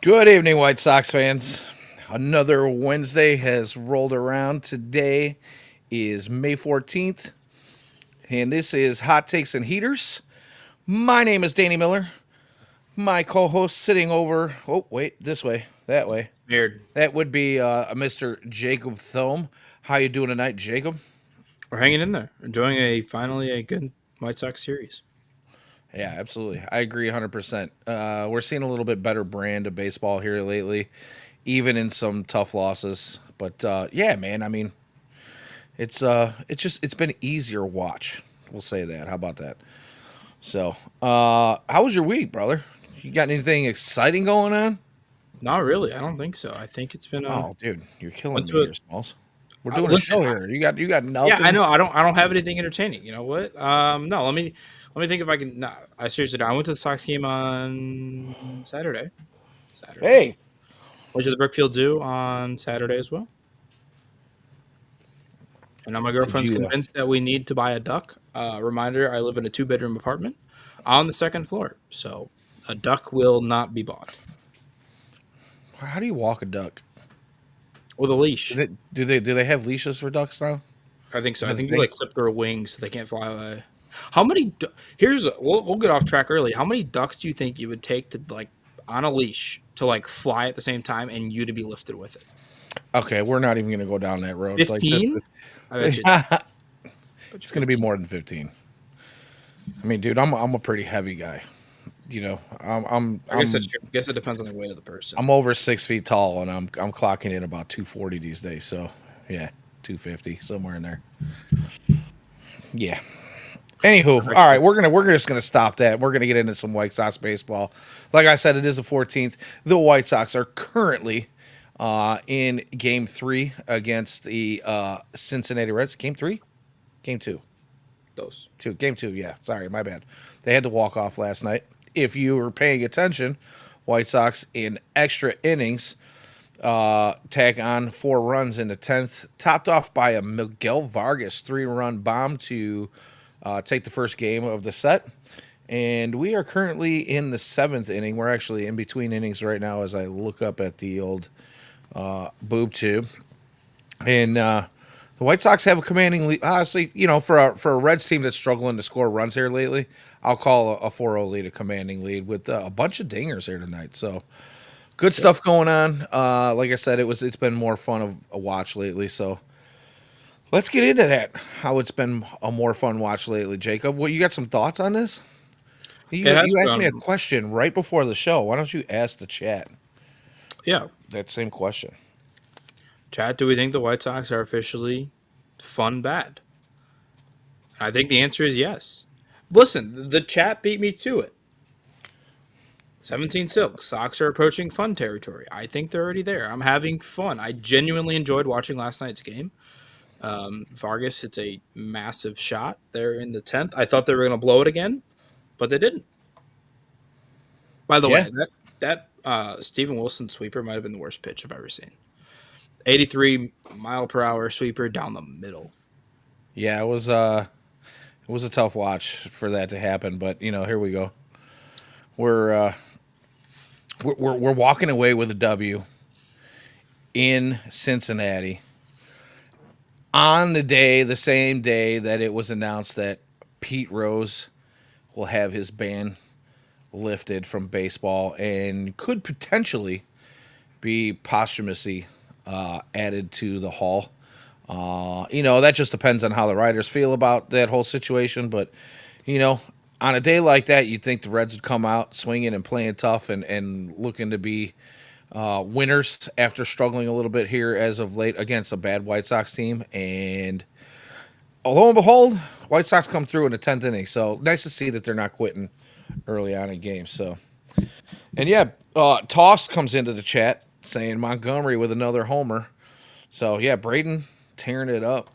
Good evening, White Sox fans. Another Wednesday has rolled around. Today is May 14th, and this is Hot Takes and Heaters. My name is Danny Miller. My co host sitting over, oh, wait, this way, that way. Weird. That would be Mr. Jacob Thome. How you doing tonight, Jacob? We're hanging in there, enjoying finally a good White Sox series. Yeah, absolutely. I agree 100%. We're seeing a little bit better brand of baseball here lately, even in some tough losses. But yeah, man, I mean, it's been easier watch. We'll say that. How about that? So, how was your week, brother? You got anything exciting going on? Not really. I don't think so. I think it's been Oh, dude, you're killing went me to here, Smalls. We're doing a listen. show here. You got Yeah, I nothing. know. I don't have anything entertaining. You know what? No. Let me think if I can. No, I seriously don't. I went to the Sox game on Saturday. Saturday. Hey, Went to the Brookfield Zoo on Saturday as well. And now my did girlfriend's you? convinced that we need to buy a duck. Reminder: I live in a 2-bedroom apartment on the second floor, so a duck will not be bought How do you walk a duck? with a leash. Do they have leashes for ducks now? I think Is so. I that a think you thing? like clip their wings so they can't fly away. How many? Here's we'll get off track early. How many ducks do you think you would take to like on a leash to like fly at the same time and you to be lifted with it? Okay, we're not even gonna go down that road. Like this, 15? I bet you. it's Bet you gonna be 15. more than 15. I mean, dude, I'm a pretty heavy guy. You know, I'm I'm I guess that's I'm true. I guess it depends on the weight of the person. I'm over 6 feet tall, and I'm clocking in about 240 these days. So yeah, 250 somewhere in there. Yeah. Anywho, all right, we're just gonna stop that. We're gonna get into some White Sox baseball. Like I said, it is the 14th. The White Sox are currently in Game 3 against the Cincinnati Reds. Game 3, Game 2, Those. Game 2. Yeah, sorry, my bad. They had to walk off last night. If you were paying attention, White Sox in extra innings tag on 4 runs in the 10th, topped off by a Miguel Vargas 3-run bomb to take the first game of the set. And we are currently in the 7th inning. We're actually in between innings right now as I look up at the old boob tube. And the White Sox have a commanding lead. Honestly, for a Reds team that's struggling to score runs here lately, I'll call a 4-0 lead a commanding lead with a bunch of dingers here tonight. So good Yep. stuff going on. Like I said, it's been more fun of a watch lately. So let's get into that. How it's been a more fun watch lately, Jacob. Well, you got some thoughts on this? It You has you asked me a been. question right before the show. Why don't you ask the chat Yeah. that same question? Chad, do we think the White Sox are officially fun bad? I think the answer is yes. Listen, the chat beat me to it. 17 Silk. Sox are approaching fun territory. I think they're already there. I'm having fun. I genuinely enjoyed watching last night's game. Vargas hits a massive shot there in the 10th. I thought they were going to blow it again, but they didn't. By the Yeah, way, that Steven Wilson sweeper might have been the worst pitch I've ever seen. 83 mile per hour sweeper down the middle. yeah. It was a tough watch for that to happen, but here we go. We're uh, we're walking away with a W in Cincinnati on the same day that it was announced that Pete Rose will have his ban lifted from baseball and could potentially be posthumously added to the Hall. That just depends on how the writers feel about that whole situation. But, you know, on a day like that, you'd think the Reds would come out swinging and playing tough and looking to be winners after struggling a little bit here as of late against a bad White Sox team. And lo and behold, White Sox come through in the 10th inning. So nice to see that they're not quitting early on in games. So, and yeah, Toss comes into the chat saying Montgomery with another homer. So yeah, Braden tearing it up.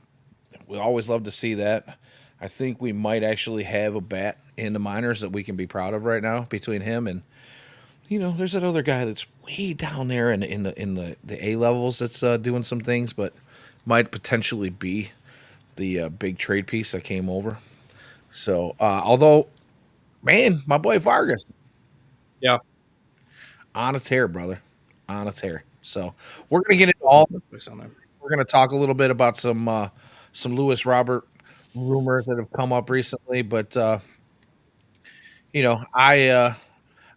We always love to see that. I think we might actually have a bat in the minors that we can be proud of right now between him and there's that other guy that's way down there in the A levels that's doing some things, but might potentially be the big trade piece that came over. So although man, my boy Vargas, Yeah. on a tear, brother, on a tear. So we're gonna get into all. On there. We're gonna talk a little bit about some Lewis Robert rumors that have come up recently, but you know, I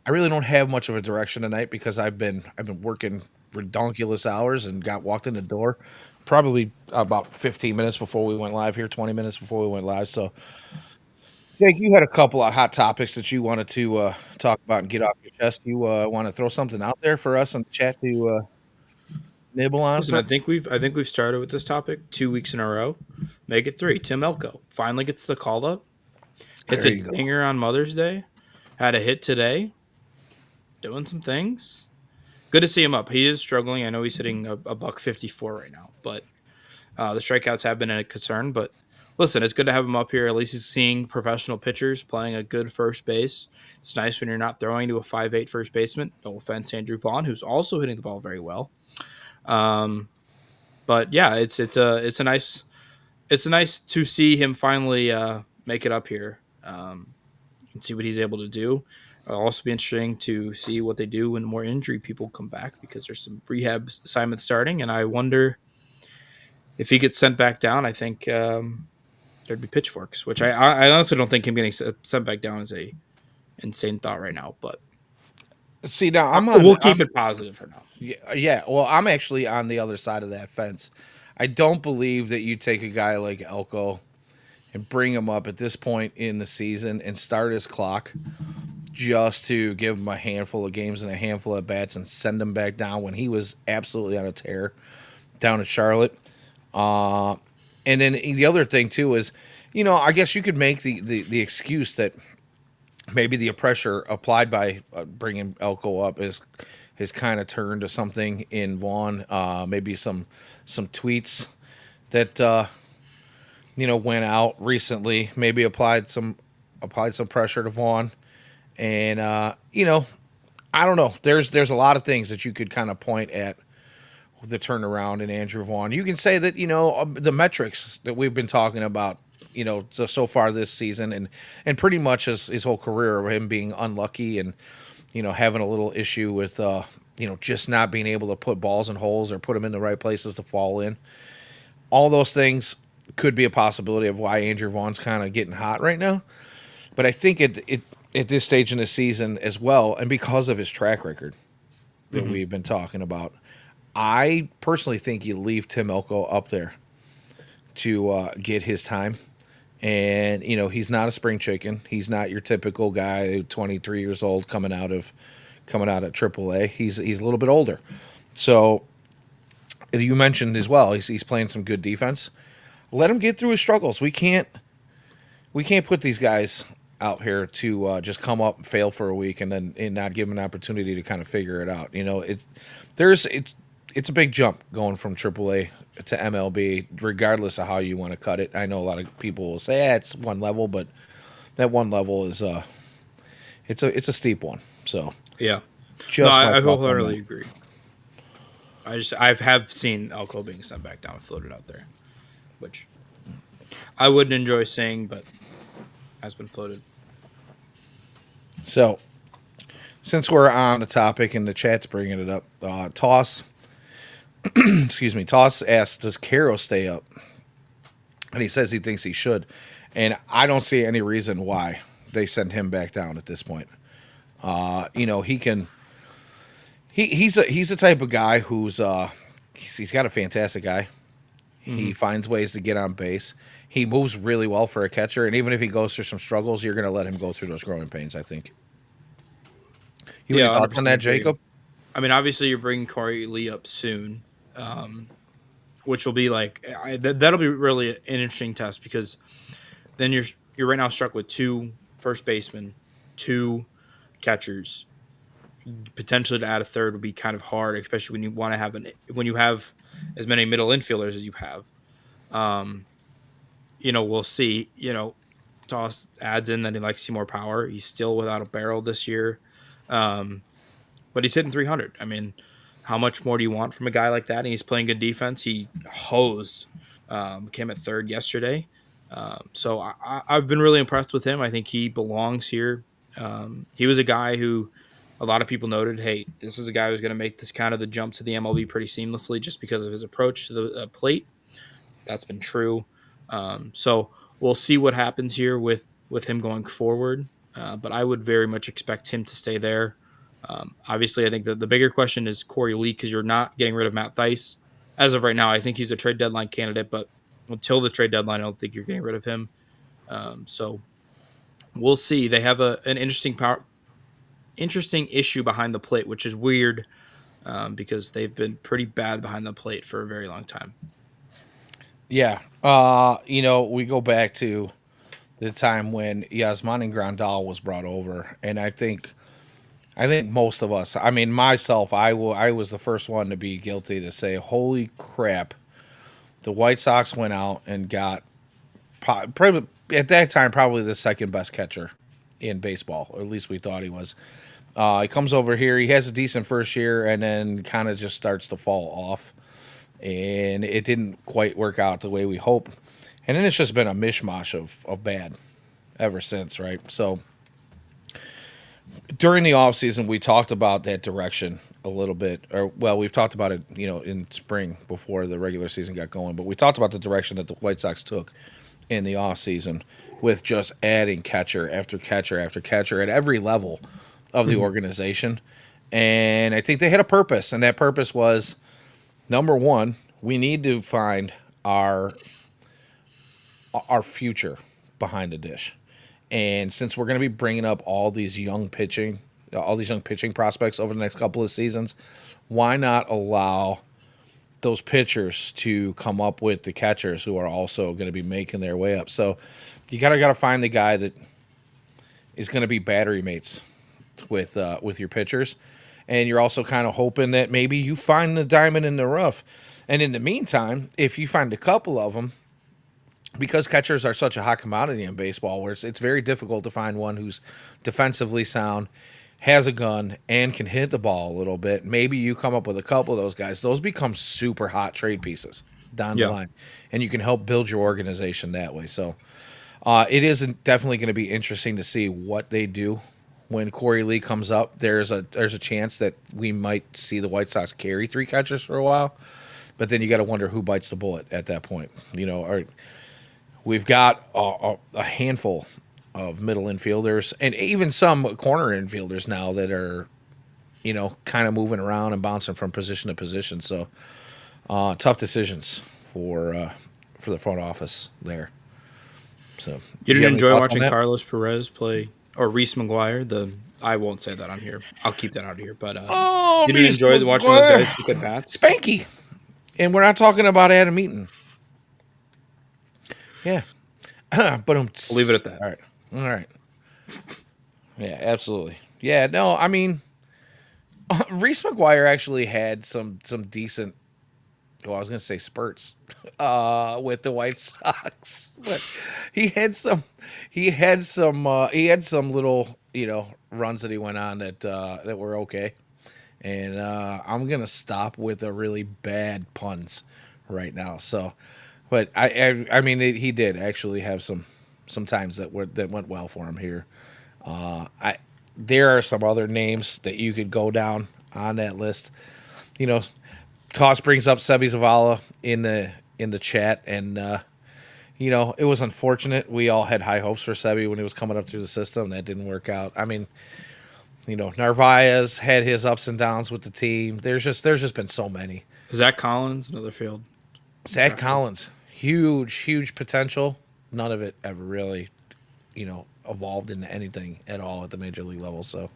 really don't have much of a direction tonight because I've been working redonkulous hours and got walked in the door probably about 15 minutes before we went live here, 20 minutes before we went live. So, Jake, you had a couple of hot topics that you wanted to talk about and get off your chest. You want to throw something out there for us in the chat to nibble on Listen, for? I think we've started with this topic 2 weeks in a row. Make it three. Tim Elko finally gets the call up. Hits There a you go. dinger on Mother's Day. Had a hit today. Doing some things. Good to see him up. He is struggling. I know he's hitting a buck 54 right now, but the strikeouts have been a concern. But listen, it's good to have him up here. At least he's seeing professional pitchers playing a good first base. It's nice when you're not throwing to a 5'8" first baseman. No offense, Andrew Vaughn, who's also hitting the ball very well. Um, but yeah, it's nice to see him finally make it up here and see what he's able to do. It'll also be interesting to see what they do when more injury people come back because there's some rehab assignments starting, and I wonder if he gets sent back down. I think there'd be pitchforks, which I honestly don't think him getting sent back down is a insane thought right now. But See, now we'll keep it positive for now. yeah. Well, I'm actually on the other side of that fence. I don't believe that you take a guy like Elko and bring him up at this point in the season and start his clock just to give him a handful of games and a handful of bats and send him back down when he was absolutely on a tear down at Charlotte. Uh, and then the other thing too is, I guess you could make the excuse that maybe the pressure applied by bringing Elko up has kind of turned to something in Vaughn. Maybe some tweets that went out recently. Maybe applied some pressure to Vaughn, and I don't know. There's a lot of things that you could kind of point at the turnaround in Andrew Vaughn. You can say that the metrics that we've been talking about, so far this season, and pretty much his whole career of him being unlucky and having a little issue with just not being able to put balls in holes or put them in the right places to fall in. All those things could be a possibility of why Andrew Vaughn's kind of getting hot right now. But I think at this stage in the season as well, and because of his track record that we've been talking about, I personally think you leave Tim Elko up there to get his time. And he's not a spring chicken. He's not your typical guy, 23 years old, coming out of AAA. He's a little bit older. So you mentioned as well, he's playing some good defense. Let him get through his struggles. We can't put these guys out here to just come up and fail for a week and not give them an opportunity to kind of figure it out. It's a big jump going from AAA to MLB, regardless of how you want to cut it. I know a lot of people will say, it's one level, but that one level is it's a steep one. So Yeah, no, just my I thoughts on wholeheartedly that. agree. I have seen Elko being sent back down and floated out there, which I wouldn't enjoy seeing, but has been floated. So since we're on the topic and the chat's bringing it up, Toss, excuse me, Toss asked, "Does Caro stay up?" And he says he thinks he should, and I don't see any reason why they send him back down at this point. He can. He's the type of guy who's he's got a fantastic eye. He finds ways to get on base. He moves really well for a catcher, and even if he goes through some struggles, you're going to let him go through those growing pains, I think. You have Yeah, any thoughts on 100% that, agree. Jacob? I mean, obviously, you're bringing Corey Lee up soon, which will be like that'll be really an interesting test because then you're right now struck with two first basemen, two catchers. Potentially to add a third would be kind of hard, especially when you want to have when you have as many middle infielders as you have. Um, we'll see. Toss adds in that he likes to see more power. He's still without a barrel this year. Um, but he's hitting 300. I mean, how much more do you want from a guy like that? And he's playing good defense. He hosed, came at third yesterday. So I've been really impressed with him. I think he belongs here. He was a guy who a lot of people noted, hey, this is a guy who's going to make this kind of the jump to the MLB pretty seamlessly just because of his approach to the plate. That's been true. So we'll see what happens here with him going forward. But I would very much expect him to stay there. Obviously, I think the bigger question is Corey Lee because you're not getting rid of Matt Thaiss. As of right now, I think he's a trade deadline candidate, but until the trade deadline, I don't think you're getting rid of him. So we'll see. They have an interesting issue behind the plate, which is weird because they've been pretty bad behind the plate for a very long time. Yeah. We go back to the time when Yasmani Grandal was brought over, and I think most of us, I mean myself, I was the first one to be guilty to say, "Holy crap!" The White Sox went out and got probably at that time probably the second best catcher in baseball, or at least we thought he was. He comes over here, he has a decent first year, and then kind of just starts to fall off, and it didn't quite work out the way we hoped. And then it's just been a mishmash of bad ever since, right? So during the off season, we talked about that direction a little bit, or well, we've talked about it, in spring before the regular season got going. But we talked about the direction that the White Sox took in the off season with just adding catcher after catcher after catcher at every level of the organization. And I think they had a purpose, and that purpose was number one, we need to find our future behind the dish. And since we're going to be bringing up all these young pitching prospects over the next couple of seasons, why not allow those pitchers to come up with the catchers who are also going to be making their way up? So you gotta find the guy that is going to be battery mates with your pitchers, and you're also kind of hoping that maybe you find the diamond in the rough. And in the meantime, if you find a couple of them, because catchers are such a hot commodity in baseball, where it's very difficult to find one who's defensively sound, has a gun, and can hit the ball a little bit. Maybe you come up with a couple of those guys. Those become super hot trade pieces down the Yeah. line, and you can help build your organization that way. So it is definitely going to be interesting to see what they do when Corey Lee comes up. There's a chance that we might see the White Sox carry three catchers for a while, but then you got to wonder who bites the bullet at that point. We've got a handful of middle infielders and even some corner infielders now that are, kind of moving around and bouncing from position to position. So tough decisions for the front office there. So You didn't have any enjoy thoughts on watching that? Carlos Perez play or Reese McGuire? I won't say that on here. I'll keep that out of here. But Oh, you didn't Reese enjoy watching those McGuire, guys pick at bats? Spanky, and we're not talking about Adam Eaton. Yeah, but We'll leave it at that. all right. Yeah, absolutely. Yeah, no, I mean, Reese McGuire actually had some decent. Well, I was going to say spurts with the White Sox, but he had some little runs that he went on that were okay. And I'm gonna stop with the really bad puns right now. So, but I mean he did actually have some times that went well for him here. I There are some other names that you could go down on that list. You know, Toss brings up Sebi Zavala in the chat, and it was unfortunate. We all had high hopes for Sebi when he was coming up through the system. That didn't work out. I mean, Narvaez had his ups and downs with the team. There's just been so many. Zach Collins, another field. Zach Collins, huge potential. None of it ever really, evolved into anything at all at the major league level. So,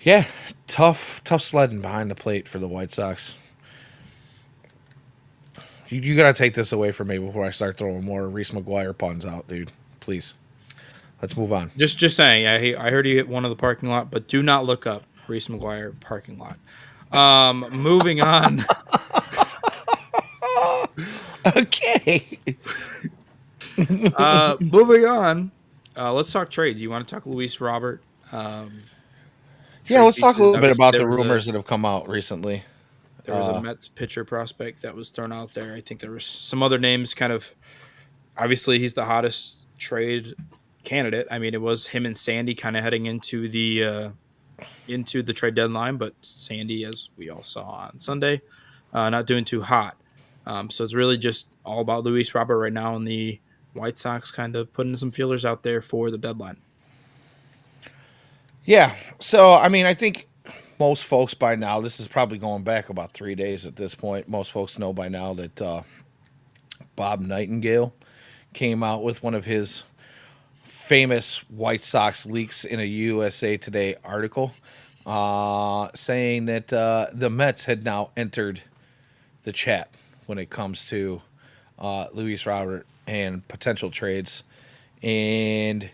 yeah, tough sledding behind the plate for the White Sox. You gotta take this away from me before I start throwing more Reese McGuire puns out, dude. Please, let's move on. Just saying. I heard you hit one of the parking lot, but do not look up Reese McGuire parking lot. Moving on. Okay. Moving on. Let's talk trades. You want to talk Luis Robert? Yeah, let's talk a little bit about there the was rumors that have come out recently. There was a Mets pitcher prospect that was thrown out there. I think there was some other names kind of obviously he's the hottest trade candidate. I mean, it was him and Sandy kind of heading into the into the trade deadline, but Sandy, as we all saw on Sunday, not doing too hot. So it's really just all about Luis Robert right now, and the White Sox kind of putting some feelers out there for the deadline. Yeah. So, I mean, I think most folks by now, this is probably going back about 3 days at this point. Most folks know by now that Bob Nightingale came out with one of his famous White Sox leaks in a USA Today article saying that the Mets had now entered the chat when it comes to Luis Robert and potential trades. And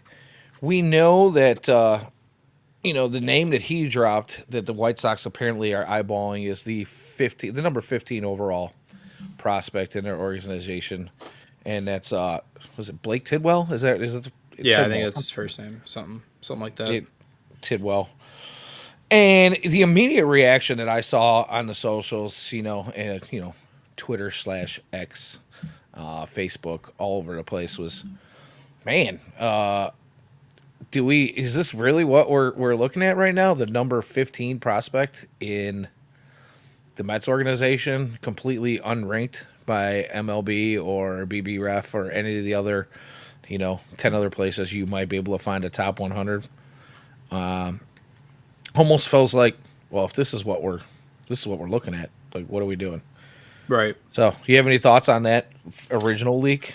we know that the name that he dropped that the White Sox apparently are eyeballing is the number 15 overall prospect in their organization, and that's was it Blake Tidwell? Is it Yeah, I think Tidwell? that's his first name, something like that. It, Tidwell. And the immediate reaction that I saw on the socials, and Twitter / X, Facebook, all over the place was, man, is this really what we're looking at right now? The number 15 prospect in the Mets organization, completely unranked by MLB or BBREF or any of the other, 10 other places you might be able to find a top 100. Almost feels like, well, if this is what we're looking at, like, what are we doing? Right. So, do you have any thoughts on that original leak?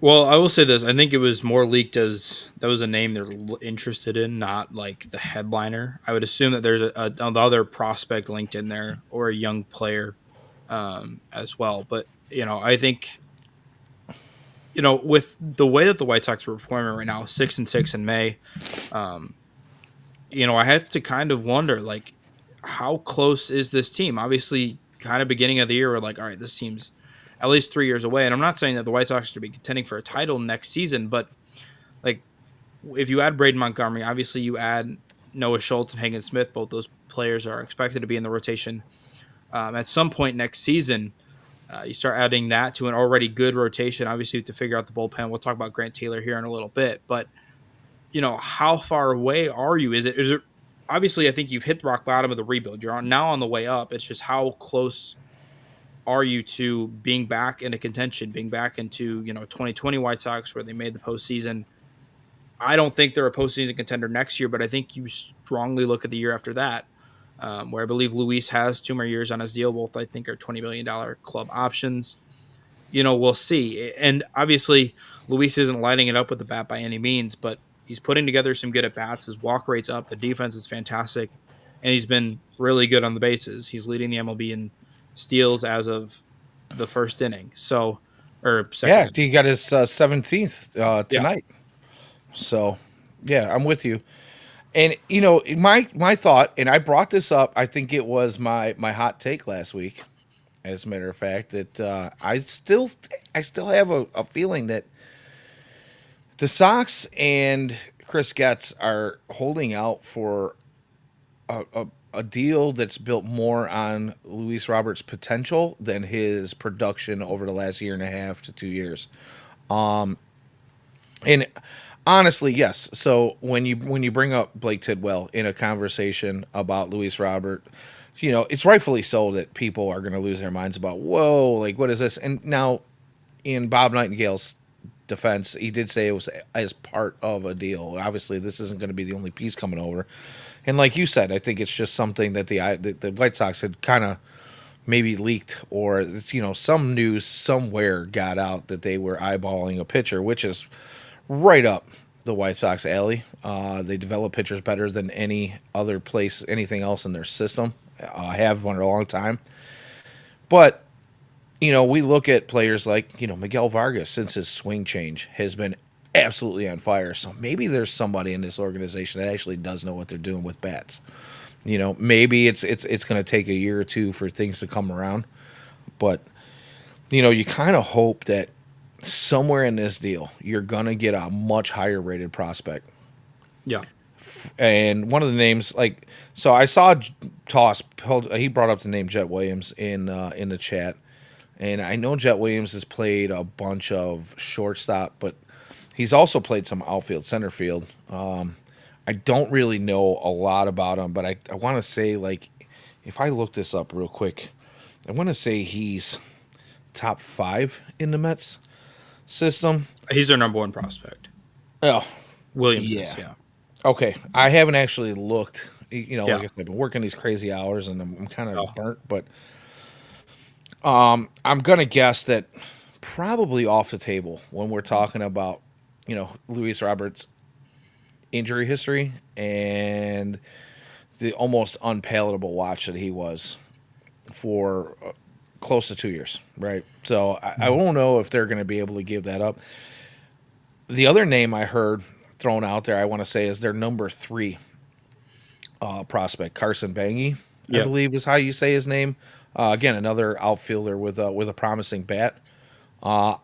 Well, I will say this. I think it was more leaked as that was a name they're interested in, not like the headliner. I would assume that there's another prospect linked in there or a young player as well. But, I think, with the way that the White Sox are performing right now, 6-6 in May, um, I have to kind of wonder, like, how close is this team? Obviously, kind of beginning of the year, we're like, all right, this team's at least 3 years away. And I'm not saying that the White Sox should be contending for a title next season, but like, if you add Braden Montgomery, obviously you add Noah Schultz and Hagen Smith. Both those players are expected to be in the rotation at some point next season. You start adding that to an already good rotation. Obviously, to figure out the bullpen. We'll talk about Grant Taylor here in a little bit, but how far away are you? Is it obviously, I think you've hit the rock bottom of the rebuild. You're now on the way up. It's just how close are you to being back into contention, being back into 2020 White Sox where they made the postseason. I don't think they're a postseason contender next year, but I think you strongly look at the year after that, where I believe Luis has 2 more years on his deal. Both I think are $20 million club options. We'll see. And obviously, Luis isn't lighting it up with the bat by any means, but he's putting together some good at bats. His walk rate's up. The defense is fantastic, and he's been really good on the bases. He's leading the MLB in steals as of the first inning. So, or second Yeah, inning. he got his 17th Yeah. tonight. So, yeah, I'm with you. And my thought, and I brought this up. I think it was my hot take last week. As a matter of fact, that I still have a feeling that the Sox and Chris Getz are holding out for a deal that's built more on Luis Roberts' potential than his production over the last year and a half to 2 years. And honestly, yes. So when you bring up Blake Tidwell in a conversation about Luis Robert, it's rightfully so that people are going to lose their minds about, whoa, like, what is this? And now, in Bob Nightingale's defense, he did say it was as part of a deal. Obviously, this isn't going to be the only piece coming over. And like you said, I think it's just something that the White Sox had kind of maybe leaked, or some news somewhere got out that they were eyeballing a pitcher, which is right up the White Sox alley. They develop pitchers better than any other place, anything else in their system. Have for a long time. But, we look at players like, Miguel Vargas, since his swing change, has been absolutely on fire. So maybe there's somebody in this organization that actually does know what they're doing with bats. Maybe it's going to take a year or two for things to come around. But, you kind of hope that somewhere in this deal, you're going to get a much higher rated prospect. Yeah. And one of the names, like, so I saw Toss, he brought up the name Jet Williams in the chat. And I know Jet Williams has played a bunch of shortstop, but he's also played some outfield, center field. I don't really know a lot about him, but I want to say, like, if I look this up real quick, I want to say he's top 5 in the Mets system. He's their number one prospect. Oh, Williams is, yeah. yeah. Okay. I haven't actually looked. Like Yeah. I said, I've been working these crazy hours and I'm kind Oh, of burnt, but I'm going to guess that probably off the table when we're talking about, Luis Roberts' injury history and the almost unpalatable watch that he was for close to 2 years, right? So I mhm. won't know if they're going to be able to give that up. The other name I heard thrown out there, I want to say, is their number 3 prospect, Carson Bangy, I Yep. believe is how you say his name. Again, another outfielder with a promising bat. Uh,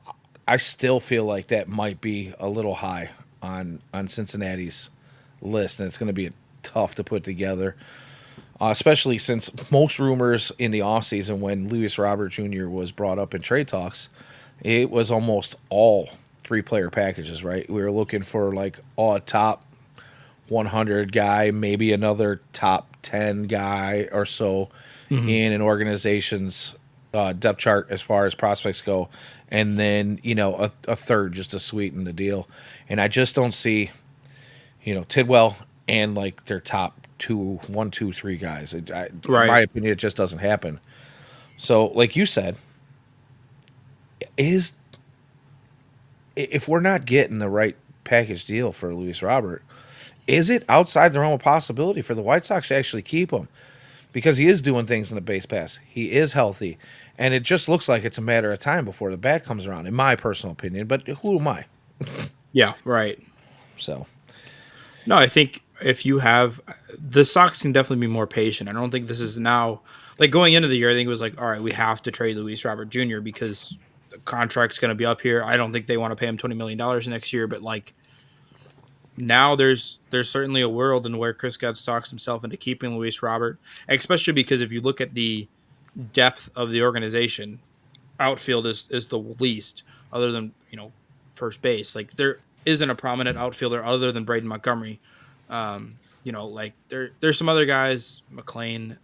I still feel like that might be a little high on Cincinnati's list, and it's going to be tough to put together. Especially since most rumors in the offseason when Luis Robert Jr. was brought up in trade talks, it was almost all 3-player packages, right? We were looking for like a top 100 guy, maybe another top 10 guy or so Hmm. in an organization's depth chart as far as prospects go, and then a third just to sweeten the deal. And I just don't see Tidwell and like their top two, one, two, three guys. In my Right. opinion, it just doesn't happen. So, like you said, is if we're not getting the right package deal for Luis Robert, is it outside the realm of possibility for the White Sox to actually keep him? Because he is doing things in the base pass. He is healthy. And it just looks like it's a matter of time before the bat comes around, in my personal opinion. But who am I? Yeah. Right. So, No, I think if you have the Sox can definitely be more patient. I don't think this is now like going into the year. I think it was like, all right, we have to trade Luis Robert Jr. because the contract's going to be up here. I don't think they want to pay him $20 million next year, but like now there's certainly a world in where Chris Getz talks himself into keeping Luis Robert, especially because if you look at the depth of the organization, outfield is the least, other than first base. Like there isn't a prominent outfielder other than Braden Montgomery. Like there's some other guys, McLean,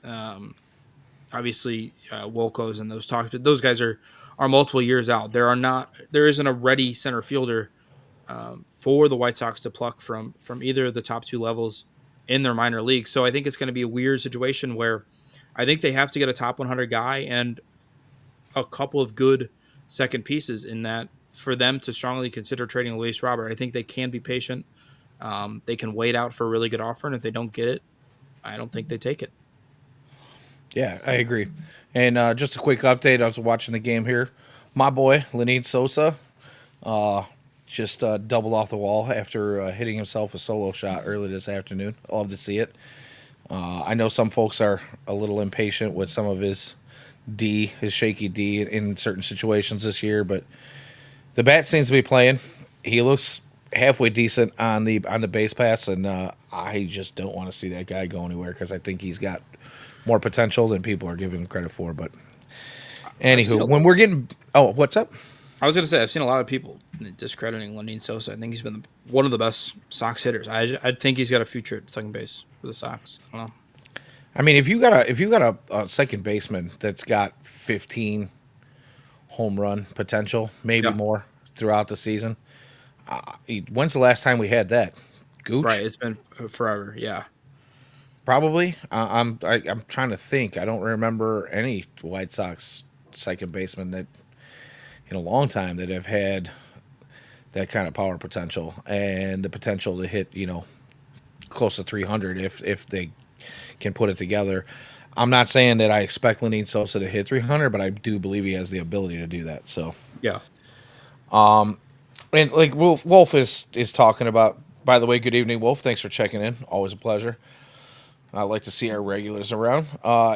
obviously Wolco's and those talks, but those guys are multiple years out. There isn't a ready center fielder for the White Sox to pluck from either of the top 2 levels in their minor league. So I think it's going to be a weird situation where I think they have to get a top 100 guy and a couple of good second pieces in that for them to strongly consider trading Luis Robert. I think they can be patient. They can wait out for a really good offer, and if they don't get it, I don't think they take it. yeah, I agree. And just a quick update. I was watching the game here. My boy, Lenine Sosa, uh, just doubled off the wall after hitting himself a solo shot early this afternoon. Love to see it. I know some folks are a little impatient with some of his shaky D in certain situations this year, but the bat seems to be playing. He looks halfway decent on the base pass, and I just don't want to see that guy go anywhere because I think he's got more potential than people are giving him credit for. But I've seen anywho, a, when we're getting what's up? I was going to say I've seen a lot of people discrediting Lenyn Sosa. I think he's been one of the best Sox hitters. I think he's got a future at second base for the Sox. I don't know. I mean, if you got a second baseman that's got 15 home run potential, maybe Yeah, more throughout the season, when's the last time we had that? right. Gooch, It's been forever. Yeah, probably. I'm trying to think. I don't remember any White Sox second baseman that in a long time that have had that kind of power potential and the potential to hit close to 300 if they can put it together. I'm not saying that I expect Lenyn Sosa to hit 300, but I do believe he has the ability to do that. So, yeah. and like Wolf is talking about. By the way, good evening, Wolf. Thanks for checking in. Always a pleasure. I like to see our regulars around.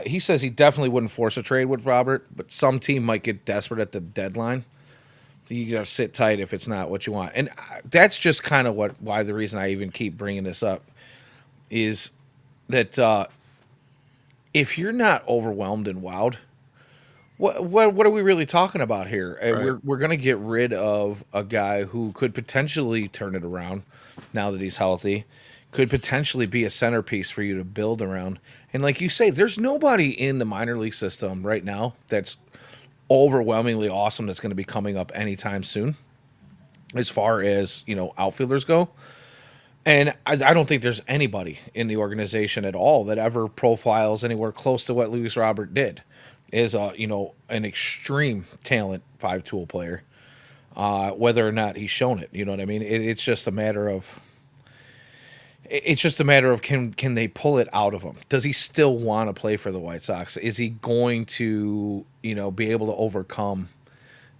He says he definitely wouldn't force a trade with Robert, but some team might get desperate at the deadline. You gotta sit tight if it's not what you want, and that's just kind of why the reason I even keep bringing this up is that if you're not overwhelmed and wowed, what are we really talking about here? Right. We're gonna get rid of a guy who could potentially turn it around now that he's healthy, could potentially be a centerpiece for you to build around. And like you say, there's nobody in the minor league system right now that's overwhelmingly awesome that's going to be coming up anytime soon as far as, outfielders go. And I don't think there's anybody in the organization at all that ever profiles anywhere close to what Luis Robert did. Is an extreme talent five tool player. Whether or not he's shown it, you know what I mean. It's just a matter of can they pull it out of him? Does he still want to play for the White Sox? Is he going to be able to overcome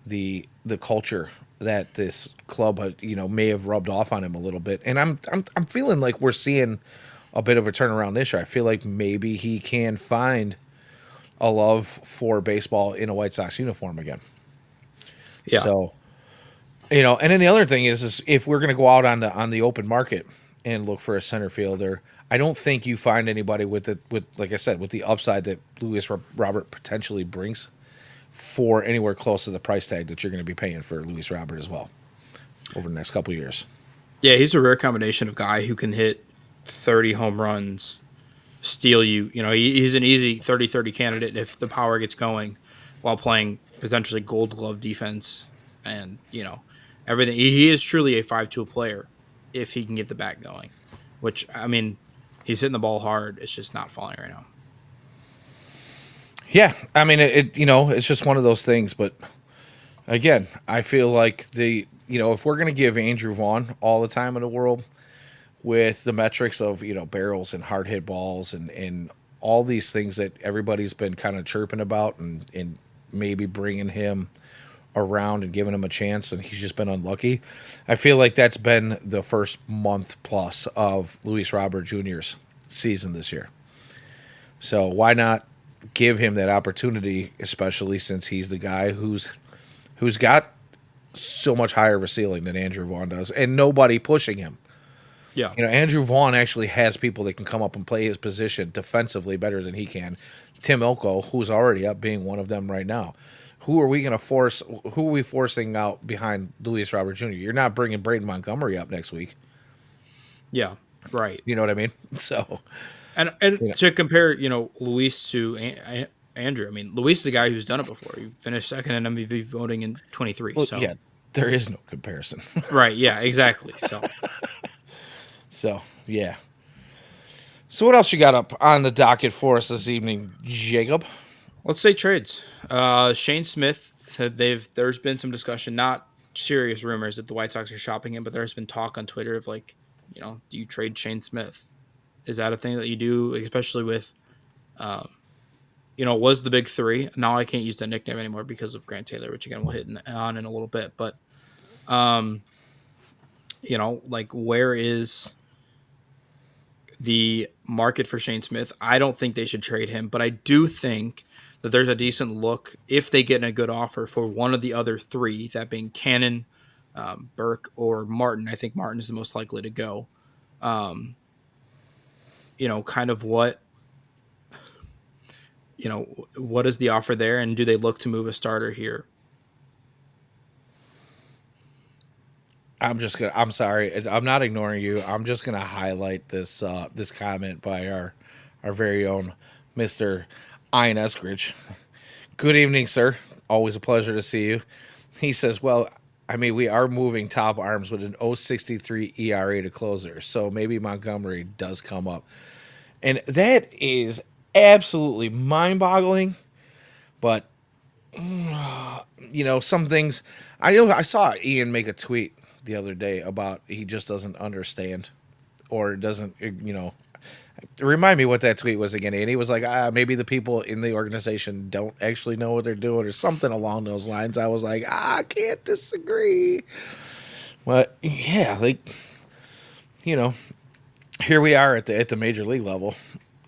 the culture that this club may have rubbed off on him a little bit? And I'm feeling like we're seeing a bit of a turnaround this year. I feel like maybe he can find a love for baseball in a White Sox uniform again. Yeah. So, and then the other thing is if we're going to go out on the open market and look for a center fielder, I don't think you find anybody with like I said, with the upside that Luis Robert potentially brings for anywhere close to the price tag that you're going to be paying for Luis Robert as well over the next couple of years. Yeah, he's a rare combination of guy who can hit 30 home runs, steal you. He's an easy 30-30 candidate if the power gets going while playing potentially gold glove defense and, everything. He is truly a 5-tool player if he can get the bat going, which, I mean, he's hitting the ball hard. It's just not falling right now. Yeah, I mean it's just one of those things. But again, I feel like if we're going to give Andrew Vaughn all the time in the world with the metrics of barrels and hard hit balls and all these things that everybody's been kind of chirping about and maybe bringing him around and giving him a chance, and he's just been unlucky. I feel like that's been the first month plus of Luis Robert Jr.'s season this year. So why not give him that opportunity, especially since he's the guy who's got so much higher of a ceiling than Andrew Vaughn does, and nobody pushing him. Yeah. Andrew Vaughn actually has people that can come up and play his position defensively better than he can. Tim Elko, who's already up, being one of them right now. Who are we going to force? Who are we forcing out behind Luis Robert Jr.? You're not bringing Braden Montgomery up next week. Yeah, right. You know what I mean? So, And to compare, Luis to Andrew, I mean, Luis is the guy who's done it before. He finished second in MVP voting in 23. well, So yeah, there is no comparison. right, yeah, exactly. So, yeah. So, what else you got up on the docket for us this evening, Jacob? Let's say trades. Shane Smith said there's been some discussion, not serious rumors that the White Sox are shopping him, but there's been talk on Twitter of like, do you trade Shane Smith? Is that a thing that you do, especially with, was the big three? Now I can't use that nickname anymore because of Grant Taylor, which again we'll hit on in a little bit. But, like where is the market for Shane Smith? I don't think they should trade him, but I do think that there's a decent look if they get a good offer for one of the other three, that being Cannon, Burke, or Martin. I think Martin is the most likely to go. Kind of what is the offer there, and do they look to move a starter here? I'm sorry. I'm not ignoring you. I'm just gonna highlight this this comment by our very own Mr. Ian Eskridge. Good evening, sir. Always a pleasure to see you. He says, well, I mean, we are moving top arms with an 0.63 ERA to closer, so maybe Montgomery does come up. And that is absolutely mind-boggling. But some things I saw Ian make a tweet the other day about he just doesn't understand or doesn't remind me what that tweet was again. And he was like, maybe the people in the organization don't actually know what they're doing or something along those lines. I was like, I can't disagree. But yeah, here we are at the major league level,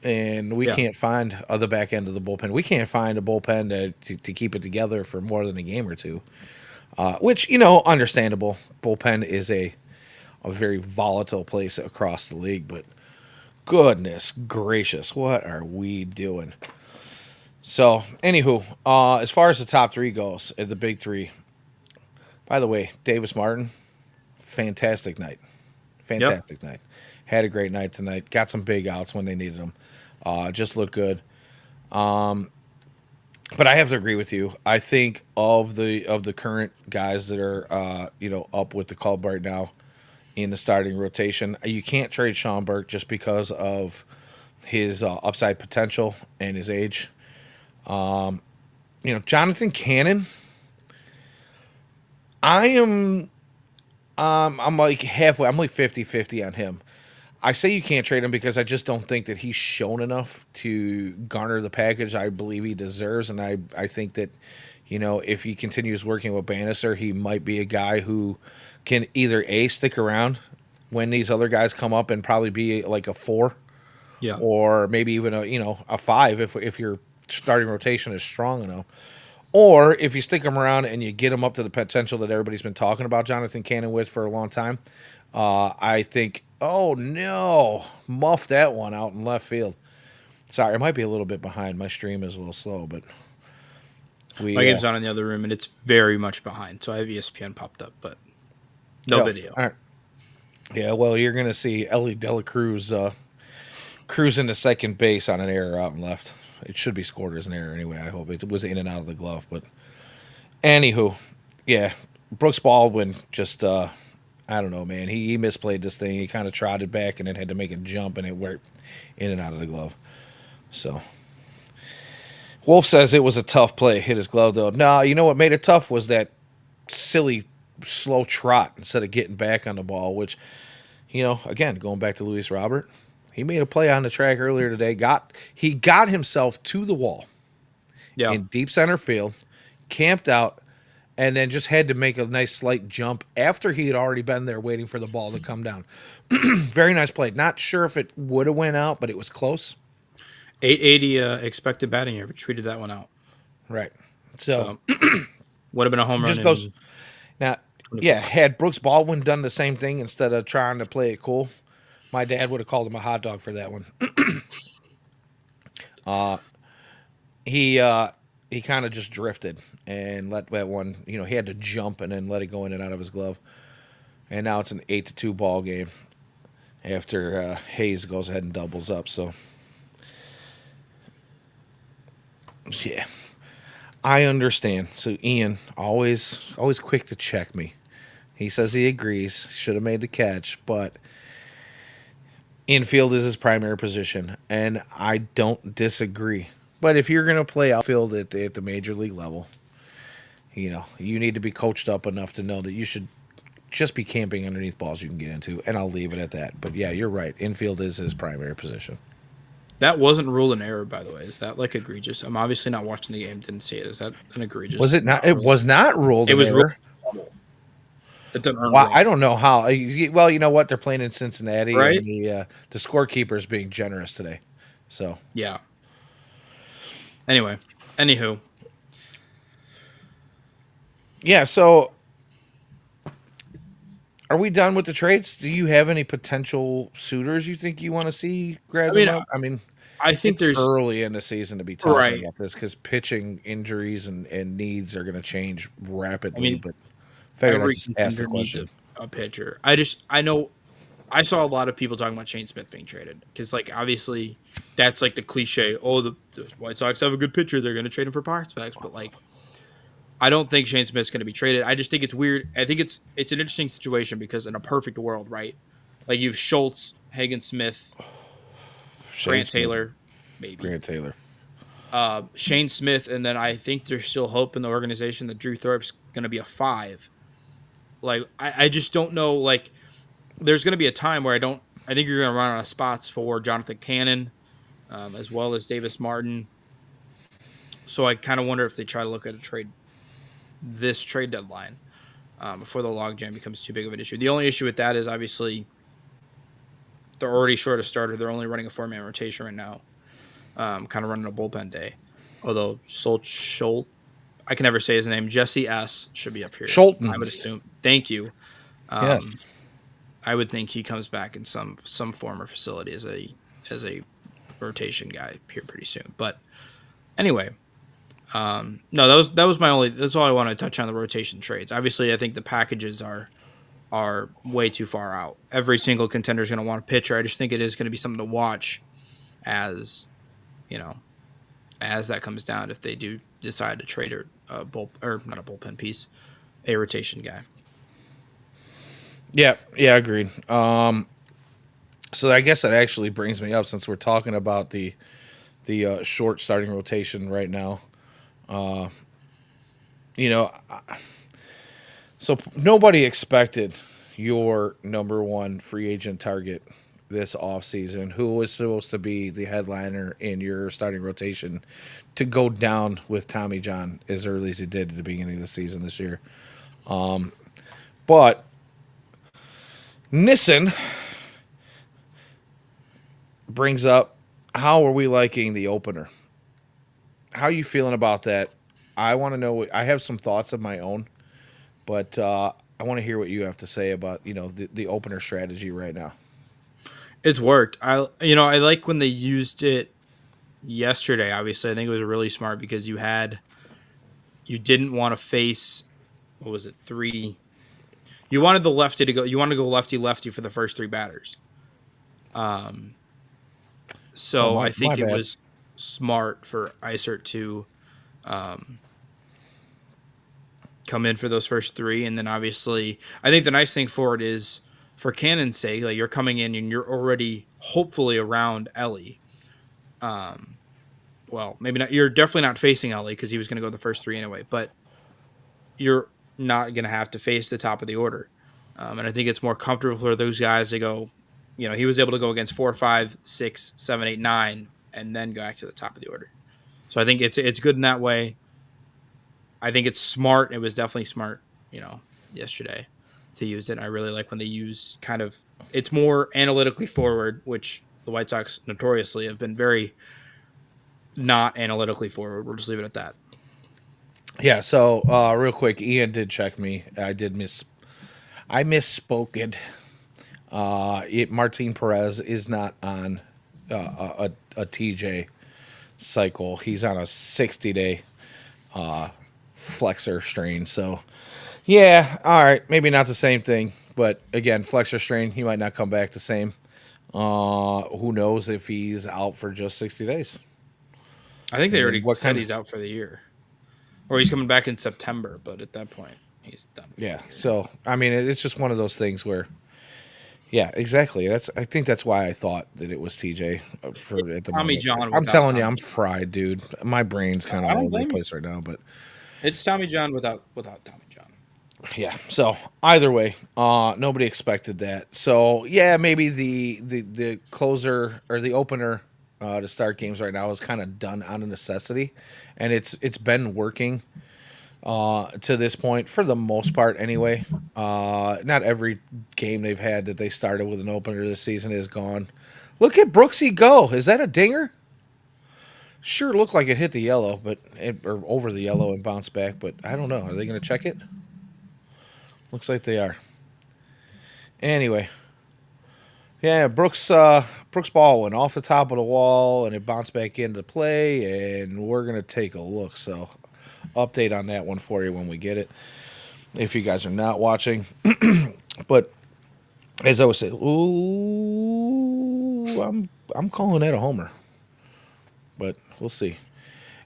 and we can't find the back end of the bullpen. We can't find a bullpen to keep it together for more than a game or two, which, understandable. Bullpen is a very volatile place across the league, but goodness gracious, what are we doing? So, anywho, as far as the top three goes, the big three, by the way, Davis Martin, fantastic night. Fantastic night. Had a great night tonight. Got some big outs when they needed them. Just looked good. But I have to agree with you. I think of the current guys that are up with the club right now in the starting rotation, you can't trade Sean Burke just because of his upside potential and his age. Jonathan Cannon. I am I'm like halfway. I'm like 50-50 on him. I say you can't trade him because I just don't think that he's shown enough to garner the package I believe he deserves. And I think that, if he continues working with Bannister, he might be a guy who can either A, stick around when these other guys come up and probably be like a 4 Yeah. or maybe even a 5 if your starting rotation is strong enough. Or if you stick him around and you get him up to the potential that everybody's been talking about Jonathan Cannon with for a long time, I think, oh no, muff that one out in left field. Sorry, I might be a little bit behind. My stream is a little slow, but My we. game's on in the other room, and it's very much behind. So I have ESPN popped up, but no video. All right. Yeah, well, you're gonna see Ellie Dela Cruz cruising to second base on an error out and left. It should be scored as an error anyway. I hope it was in and out of the glove, but anywho, yeah, Brooks Baldwin just I don't know, man. He misplayed this thing. He kind of trotted back and then had to make a jump, and it went in and out of the glove. So Wolf says it was a tough play. Hit his glove though. No, you know what made it tough was that silly slow trot instead of getting back on the ball. Which, again, going back to Luis Robert, he made a play on the track earlier today. He got himself to the wall Yeah. in deep center field, camped out, and then just had to make a nice slight jump after he had already been there waiting for the ball to come down. Very nice play. Not sure if it would have went out, but it was close. 880 expected batting average. Tweeted that one out. Right. So would have been a home run. just goes now. Yeah, had Brooks Baldwin done the same thing instead of trying to play it cool, my dad would have called him a hot dog for that one. He kind of just drifted and let that one. He had to jump and then let it go in and out of his glove. And now it's an 8-2 ball game after Hayes goes ahead and doubles up. So yeah, I understand. So Ian, always quick to check me. He says he agrees. Should have made the catch, but infield is his primary position, and I don't disagree. But if you're going to play outfield at the major league level, you need to be coached up enough to know that you should just be camping underneath balls you can get into, and I'll leave it at that. But yeah, you're right. Infield is his primary position. That wasn't ruled an error, by the way. Is that egregious? I'm obviously not watching the game. Didn't see it. Is that an egregious? Was it not? It was not ruled. It was ruled. It didn't earn well, I don't know how. Well, you know what? They're playing in Cincinnati, right? And the scorekeeper is being generous today. So yeah. Anyway, anywho. Yeah, so are we done with the trades? Do you have any potential suitors you think you want to see grab them up? I think there's early in the season to be talking about this because pitching injuries and needs are going to change rapidly. But figured I'd just ask the question. A pitcher. I know I saw a lot of people talking about Shane Smith being traded because, obviously that's the cliche. Oh, the White Sox have a good pitcher. They're going to trade him for prospects. But, I don't think Shane Smith's going to be traded. I just think it's weird. I think it's an interesting situation because in a perfect world, right? You have Schultz, Hagen Smith, Grant Taylor, maybe. Grant Taylor. Shane Smith, and then I think there's still hope in the organization that Drew Thorpe's going to be a 5. I just don't know. There's going to be a time where I think you're going to run out of spots for Jonathan Cannon, as well as Davis Martin. So I kind of wonder if they try to look at this trade deadline before the logjam becomes too big of an issue. The only issue with that is obviously they're already short a starter. They're only running a 4-man rotation right now, kind of running a bullpen day. Although Schultz, I can never say his name. Jesse S. should be up here. Schultz. I would assume. Thank you. Yes. I would think he comes back in some form or facility as a rotation guy here pretty soon. But anyway, no, that was my only. That's all I want to touch on the rotation trades. Obviously, I think the packages are are way too far out. Every single contender is going to want a pitcher. I just think it is going to be something to watch as, you know, as that comes down if they do decide to trade or not a bullpen piece, a rotation guy. Yeah, agreed. So I guess that actually brings me up since we're talking about the short starting rotation right now. You know, so nobody expected your number one free agent target this offseason, who was supposed to be the headliner in your starting rotation, to go down with Tommy John as early as he did at the beginning of the season this year. But Nissen brings up, how are we liking the opener? How are you feeling about that? I want to know. I have some thoughts of my own, but I want to hear what you have to say about the opener strategy right now. It's worked. I like when they used it yesterday. Obviously, I think it was really smart because you didn't want to face, what was it, three. You wanted the lefty to go. You wanted to go lefty lefty for the first three batters. Oh, So my I think it bad. was smart for Isert to come in for those first three, and then obviously I think the nice thing for it is, for Cannon's sake, like, you're coming in and you're already hopefully around Ellie. Well, maybe not. You're definitely not facing Ellie because he was going to go the first three anyway, but you're not going to have to face the top of the order. And I think it's more comfortable for those guys to go. He was able to go against 4, 5, 6, 7, 8, 9, and then go back to the top of the order. So I think it's good in that way. I think it's smart. It was definitely smart, yesterday to use it. I really like when they use it's more analytically forward, which the White Sox notoriously have been very not analytically forward. We'll just leave it at that. Yeah. So real quick, Ian did check me. I misspoken. Martin Perez is not on a TJ cycle. He's on a 60-day flexor strain. So, yeah, all right, maybe not the same thing, but again, flexor strain, he might not come back the same. Who knows if he's out for just 60 days? I think I they mean, already what said kind of he's out for the year, or he's coming back in September. But at that point, he's done. yeah. So, I mean, it's just one of those things where, yeah, exactly. I think that's why I thought that it was TJ for at the Tommy moment. John I'm without telling you, Tommy I'm John. fried, dude. My brain's kind of I all don't over the blame you. place right now, but It's Tommy John without Tommy John. yeah. So either way, nobody expected that. So yeah, maybe the closer or the opener to start games right now is kind of done on a necessity, and it's been working to this point for the most part anyway. Not every game they've had that they started with an opener this season is gone. Look at Brooksy go. Is that a dinger? Sure looked like it hit the yellow, or over the yellow and bounced back, but I don't know. Are they going to check it? Looks like they are. Anyway, yeah, Brooks ball went off the top of the wall and it bounced back into play, and we're gonna take a look. So, update on that one for you when we get it. If you guys are not watching, but as I was saying, ooh, I'm calling that a homer, but we'll see.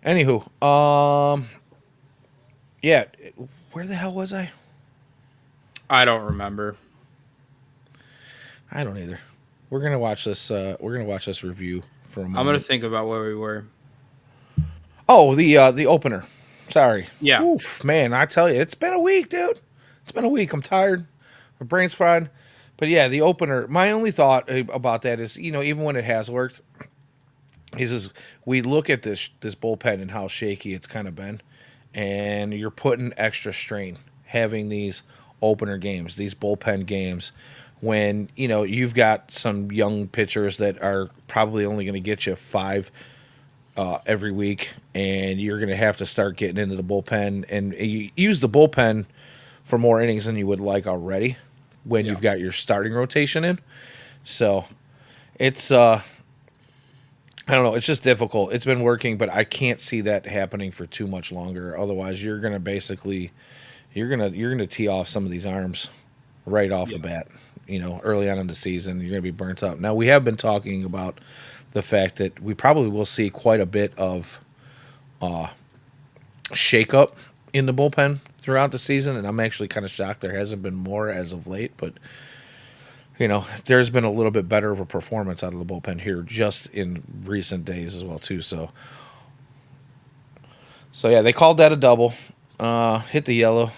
Anywho, yeah, where the hell was I? I don't remember. I don't either. We're gonna watch this. We're gonna watch this review for a I'm gonna moment. think about where we were. Oh, the opener. Sorry. Yeah, Oof, man, I tell you, it's been a week, dude. It's been a week. I'm tired. My brain's fried. But yeah, the opener. My only thought about that is, even when it has worked, is we look at this bullpen and how shaky it's kind of been, and you're putting extra strain having these opener games, these bullpen games, when you've got some young pitchers that are probably only going to get you five every week, and you're going to have to start getting into the bullpen, and you use the bullpen for more innings than you would like already when yeah. you've got your starting rotation in. So it's I don't know, it's just difficult. It's been working, but I can't see that happening for too much longer. Otherwise, you're going to basically you're going to tee off some of these arms. right off the Yeah. bat. Early on in the season, you're going to be burnt out. Now we have been talking about the fact that we probably will see quite a bit of shakeup in the bullpen throughout the season, and I'm actually kind of shocked there hasn't been more as of late. But there's been a little bit better of a performance out of the bullpen here just in recent days as well too. So yeah, they called that a double. Hit the yellow.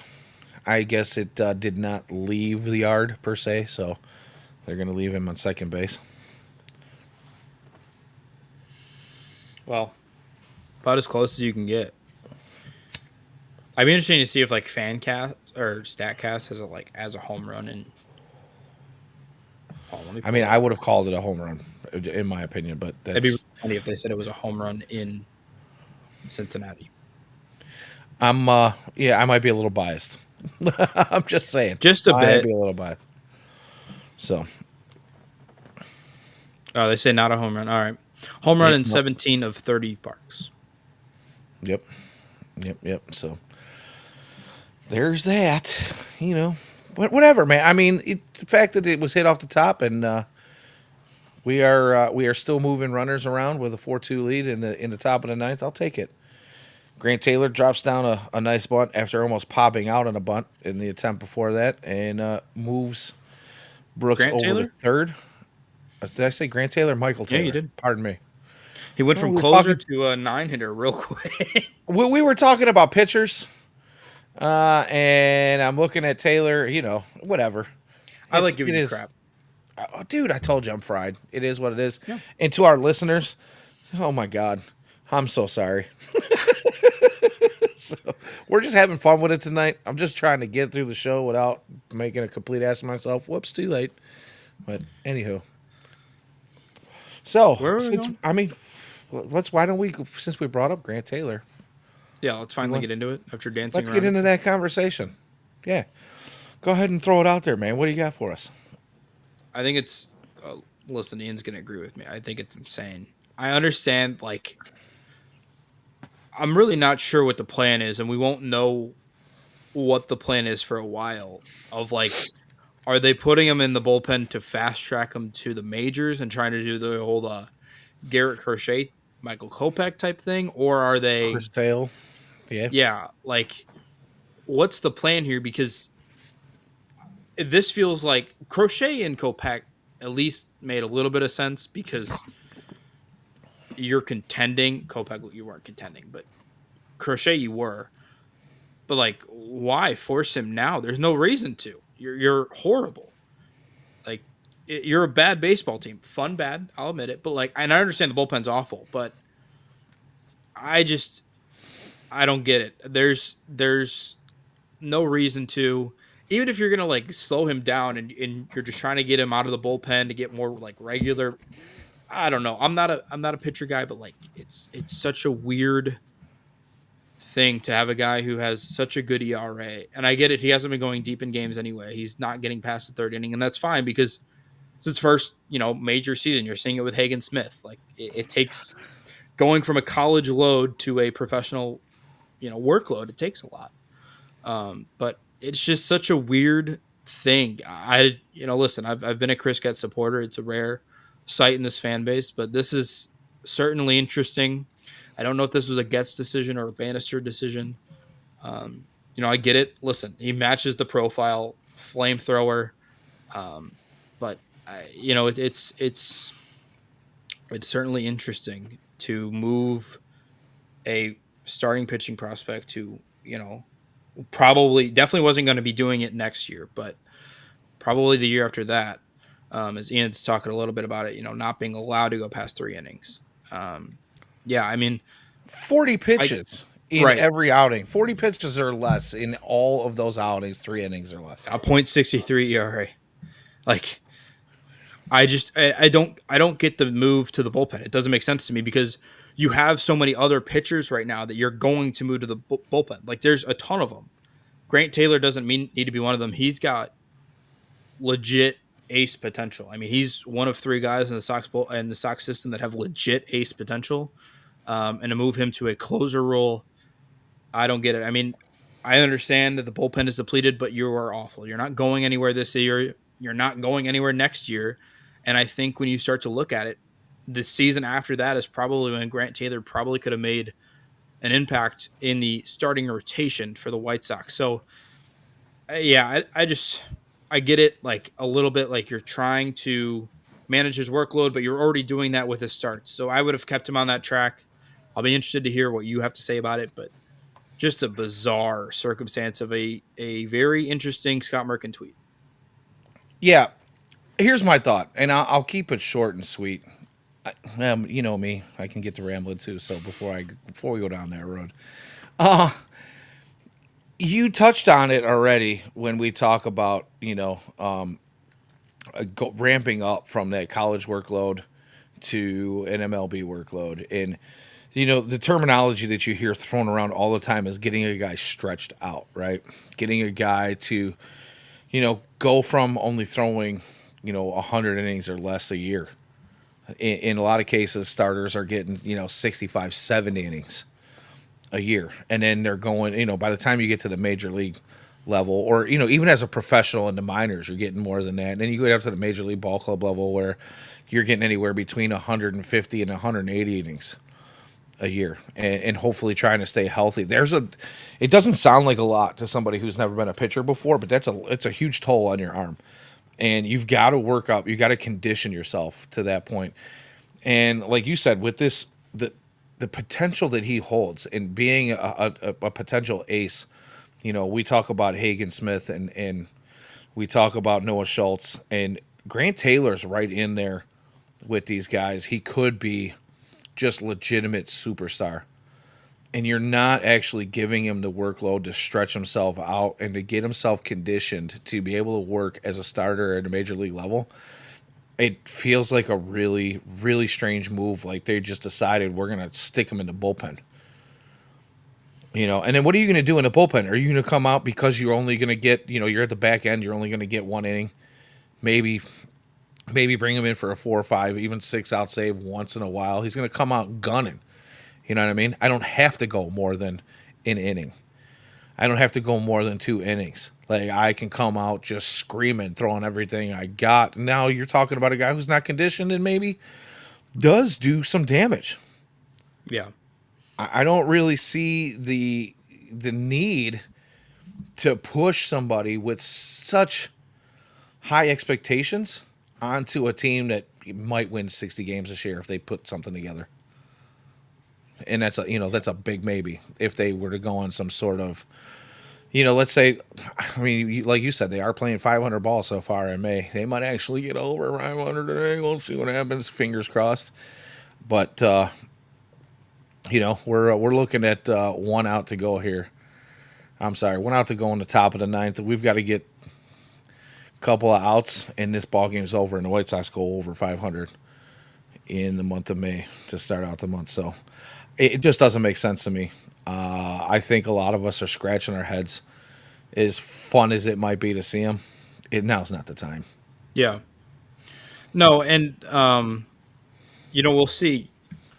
I guess it did not leave the yard per se, so they're going to leave him on second base. Well, about as close as you can get. I'd be interesting to see if like FanCast or StatCast has as a home run. And let me I pull mean, it I up. would have called it a home run, in my opinion, but That'd be really that's funny if they said it was a home run in Cincinnati. yeah, I might be a little biased. I'm just saying, Just a I'd bit. be a little biased. So, Oh, they say not a home run. All right. Home run yeah, in no, 17 of 30 parks. yep, yep. So there's that. Whatever, man. I mean, the fact that it was hit off the top, and we are still moving runners around with a 4-2 lead in the top of the ninth. I'll take it. Grant Taylor drops down a nice bunt after almost popping out on a bunt in the attempt before that, and moves Brooks Grant over to Taylor? third. Did I say Grant Taylor? Michael Yeah, you Taylor. did. Pardon me. He went Oh, from we were closer talking. to a 9-hitter real quick. We were talking about pitchers, and I'm looking at Taylor. Whatever. I like It giving you is. crap. Oh, dude, I told you I'm fried. It is what it is. Yeah. And to our listeners, oh my God, I'm so sorry. So we're just having fun with it tonight. I'm just trying to get through the show without making a complete ass of myself. Whoops, too late. But anywho, so Where are we since going? I mean, why don't we, since we brought up Grant Taylor, Yeah, let's you finally want get into it after dancing let's get around it. into that conversation. Yeah, go ahead and throw it out there, man. What do you got for us? I think it's listen, Ian's gonna agree with me. I think it's insane. I understand, I'm really not sure what the plan is, and we won't know what the plan is for a while. Of are they putting him in the bullpen to fast track him to the majors and trying to do the whole Garrett Crochet, Michael Kopech type thing, or are they? Chris Sale. Yeah. Yeah, what's the plan here? Because this feels like Crochet and Kopech at least made a little bit of sense because you're contending. Kopech, you weren't contending, but Crochet, you were. But why force him now? There's no reason to. You're horrible. You're a bad baseball team. Fun bad, I'll admit it. But and I understand the bullpen's awful, but I just I don't get it. There's no reason to. Even if you're gonna slow him down and you're just trying to get him out of the bullpen to get more regular. I don't know. I'm not a pitcher guy, but it's such a weird thing to have a guy who has such a good ERA. And I get it. He hasn't been going deep in games anyway. He's not getting past the third inning, and that's fine because it's his first, major season. You're seeing it with Hagen Smith. It takes going from a college load to a professional, workload. It takes a lot. But it's just such a weird thing. Listen, I've been a Chris Getz supporter. It's a rare sight in this fan base, but this is certainly interesting. I don't know if this was a Getz decision or a Bannister decision. I get it. Listen, he matches the profile, flamethrower. But it's certainly interesting to move a starting pitching prospect to probably definitely wasn't going to be doing it next year, but probably the year after that. As Ian's talking a little bit about it, not being allowed to go past 3 innings. Yeah, I mean, 40 I pitches in right every outing. 40 pitches or less in all of those outings. 3 innings or less. a .63 ERA. Like I don't get the move to the bullpen. It doesn't make sense to me because you have so many other pitchers right now that you're going to move to the bullpen. There's a ton of them. Grant Taylor doesn't need to be one of them. He's got legit ace potential. I mean, he's one of 3 guys in the Sox system that have legit ace potential. And to move him to a closer role, I don't get it. I mean, I understand that the bullpen is depleted, but you are awful. You're not going anywhere this year. You're not going anywhere next year. And I think when you start to look at it, the season after that is probably when Grant Taylor probably could have made an impact in the starting rotation for the White Sox. So yeah, I get it like a little bit like you're trying to manage his workload, but you're already doing that with his starts. So I would have kept him on that track. I'll be interested to hear what you have to say about it, but just a bizarre circumstance of a very interesting Scott Merkin tweet. Yeah, here's my thought, and I'll keep it short and sweet. You know me, I can get to rambling too. So before we go down that road, uh, you touched on it already when we talk about ramping up from that college workload to an MLB workload, and the terminology that you hear thrown around all the time is getting a guy stretched out, right? Getting a guy to go from only throwing 100 innings or less a year. In a lot of cases, starters are getting 65, 70 innings a year, and then they're going. By the time you get to the major league level, or even as a professional in the minors, you're getting more than that. And then you go up to the major league ball club level, where you're getting anywhere between 150 and 180 innings a year, and hopefully trying to stay healthy. It doesn't sound like a lot to somebody who's never been a pitcher before, but it's a huge toll on your arm, and you've got to work up. You got to condition yourself to that point. And like you said, with the potential that he holds in being a potential ace, we talk about Hagen Smith and we talk about Noah Schultz, and Grant Taylor's right in there with these guys. He could be just legitimate superstar. And you're not actually giving him the workload to stretch himself out and to get himself conditioned to be able to work as a starter at a major league level. It feels like a really, really strange move. Like they just decided we're going to stick him in the bullpen. And then what are you going to do in the bullpen? Are you going to come out because you're only going to get, you're at the back end, you're only going to get one inning, maybe bring him in for a 4 or 5, even 6 out save once in a while. He's going to come out gunning. You know what I mean? I don't have to go more than an inning. I don't have to go more than 2 innings. Like I can come out just screaming, throwing everything I got. Now you're talking about a guy who's not conditioned and maybe does do some damage. Yeah. I don't really see the need to push somebody with such high expectations onto a team that might win 60 games this year if they put something together. And that's a big maybe if they were to go on some sort of let's say, I mean, like you said, they are playing 500 ball so far in May. They might actually get over 500 today. We'll see what happens. Fingers crossed. But we're looking at 1 out to go here. I'm sorry, 1 out to go in the top of the 9th. We've got to get a couple of outs, and this ball game's over, and the White Sox go over 500 in the month of May to start out the month. So it just doesn't make sense to me. I think a lot of us are scratching our heads. As fun as it might be to see them, now's not the time. Yeah. No, and we'll see.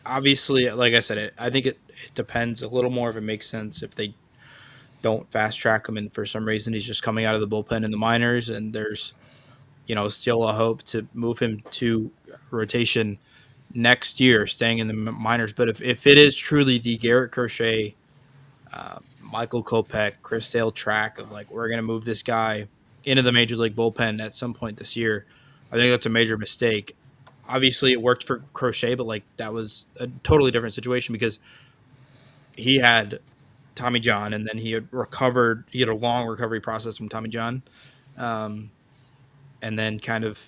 Obviously, like I said, I think it depends a little more if it makes sense if they don't fast track him and for some reason he's just coming out of the bullpen in the minors and there's still a hope to move him to rotation next year, staying in the minors. But if it is truly the Garrett Crochet, Michael Kopech, Chris Sale track of like we're going to move this guy into the major league bullpen at some point this year, I think that's a major mistake. Obviously, it worked for Crochet, but like that was a totally different situation because he had Tommy John, and then he had recovered. He had a long recovery process from Tommy John, and then kind of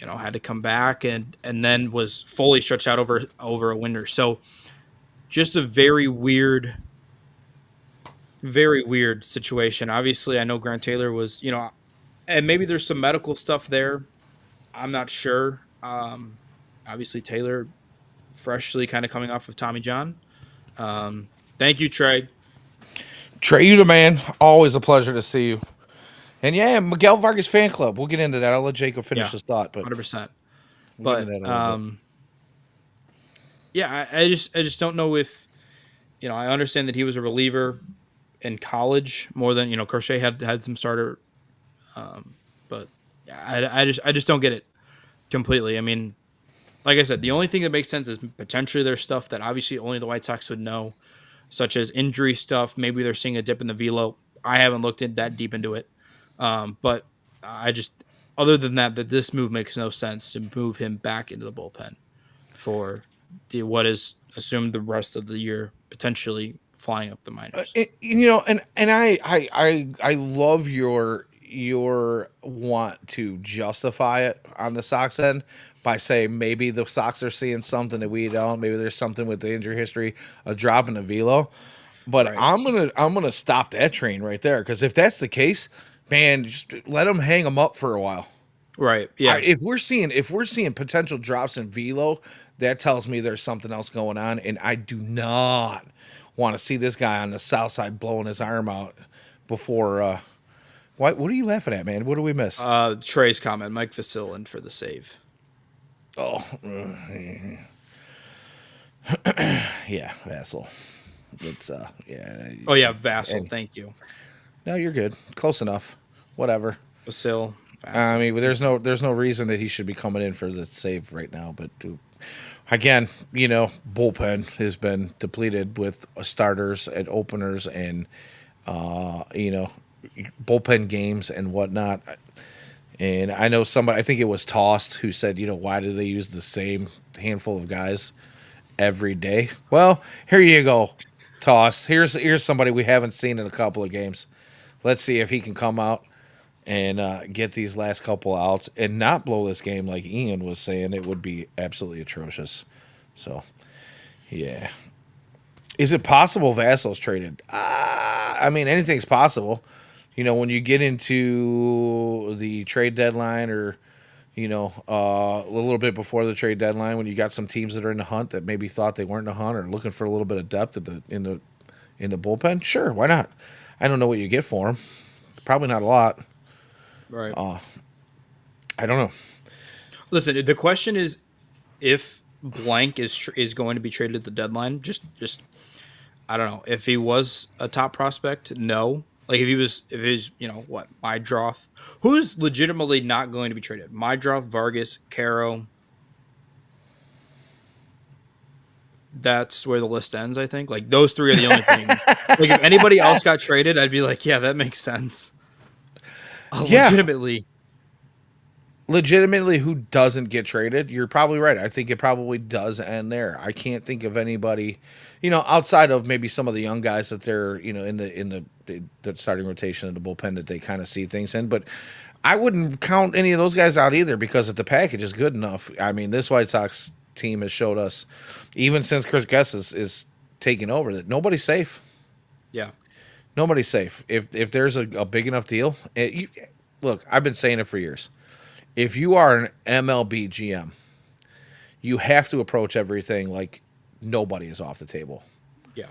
had to come back and then was fully stretched out over a winter. So just a very weird situation. Obviously, I know Grant Taylor was and maybe there's some medical stuff there. I'm not sure. Obviously, Taylor freshly kind of coming off of Tommy John. Thank you, Trey. Trey, you the man. Always a pleasure to see you. And yeah, Miguel Vargas fan club. We'll get into that. I'll let Jacob finish Yeah, his thought, but 100%. we'll get into But that in a little bit. yeah, I just don't know if I understand that he was a reliever in college more than Crochet had some starter, but I just don't get it completely. I mean, like I said, the only thing that makes sense is potentially there's stuff that obviously only the White Sox would know, such as injury stuff. Maybe they're seeing a dip in the velo. I haven't looked in that deep into it, but I just other than that this move makes no sense to move him back into the bullpen for what is assumed the rest of the year potentially flying up the minors. And I love your want to justify it on the Sox end by saying maybe the Sox are seeing something that we don't. Maybe there's something with the injury history, a drop in the velo. But Right. I'm gonna stop that train right there because if that's the case, man, just let them hang them up for a while. Right. Yeah. If we're seeing potential drops in velo, that tells me there's something else going on, and I do not want to see this guy on the south side blowing his arm out before. What are you laughing at, man? What do we miss? Trey's comment, Mike Vasil for the save. Oh, yeah, Vassal. It's yeah. Oh yeah, Vassal. And Thank you, no, you're good. Close enough. Whatever. Vasil. I Vassal. mean, there's no reason that he should be coming in for the save right now. But again, bullpen has been depleted with starters and openers and you know bullpen games and whatnot. And I know somebody, I think it was Tossed, who said, why do they use the same handful of guys every day? Well, here you go, Tossed. Here's somebody we haven't seen in a couple of games. Let's see if he can come out and get these last couple outs and not blow this game like Ian was saying. It would be absolutely atrocious. So, yeah. Is it possible Vassal's traded? I mean, anything's possible. When you get into the trade deadline or, a little bit before the trade deadline, when you got some teams that are in the hunt that maybe thought they weren't in the hunt or looking for a little bit of depth in the bullpen, sure, why not? I don't know what you get for them. Probably not a lot. Right. I don't know. Listen, the question is if blank is going to be traded at the deadline. Just I don't know if he was a top prospect. No, like if he's what Mydroth, who's legitimately not going to be traded. Mydroth, Vargas, Caro. That's where the list ends. I think like those three are the only thing. Like if anybody else got traded, I'd be like, yeah, that makes sense. Yeah, Legitimately, who doesn't get traded? You're probably right. I think it probably does end there. I can't think of anybody, outside of maybe some of the young guys that they're, in the starting rotation of the bullpen that they kind of see things in. But I wouldn't count any of those guys out either because if the package is good enough, I mean, this White Sox team has showed us, even since Chris Guess is taking over, that nobody's safe. yeah, Nobody's safe. If there's a big enough deal, look, I've been saying it for years. If you are an MLB GM, you have to approach everything like nobody is off the table. yeah,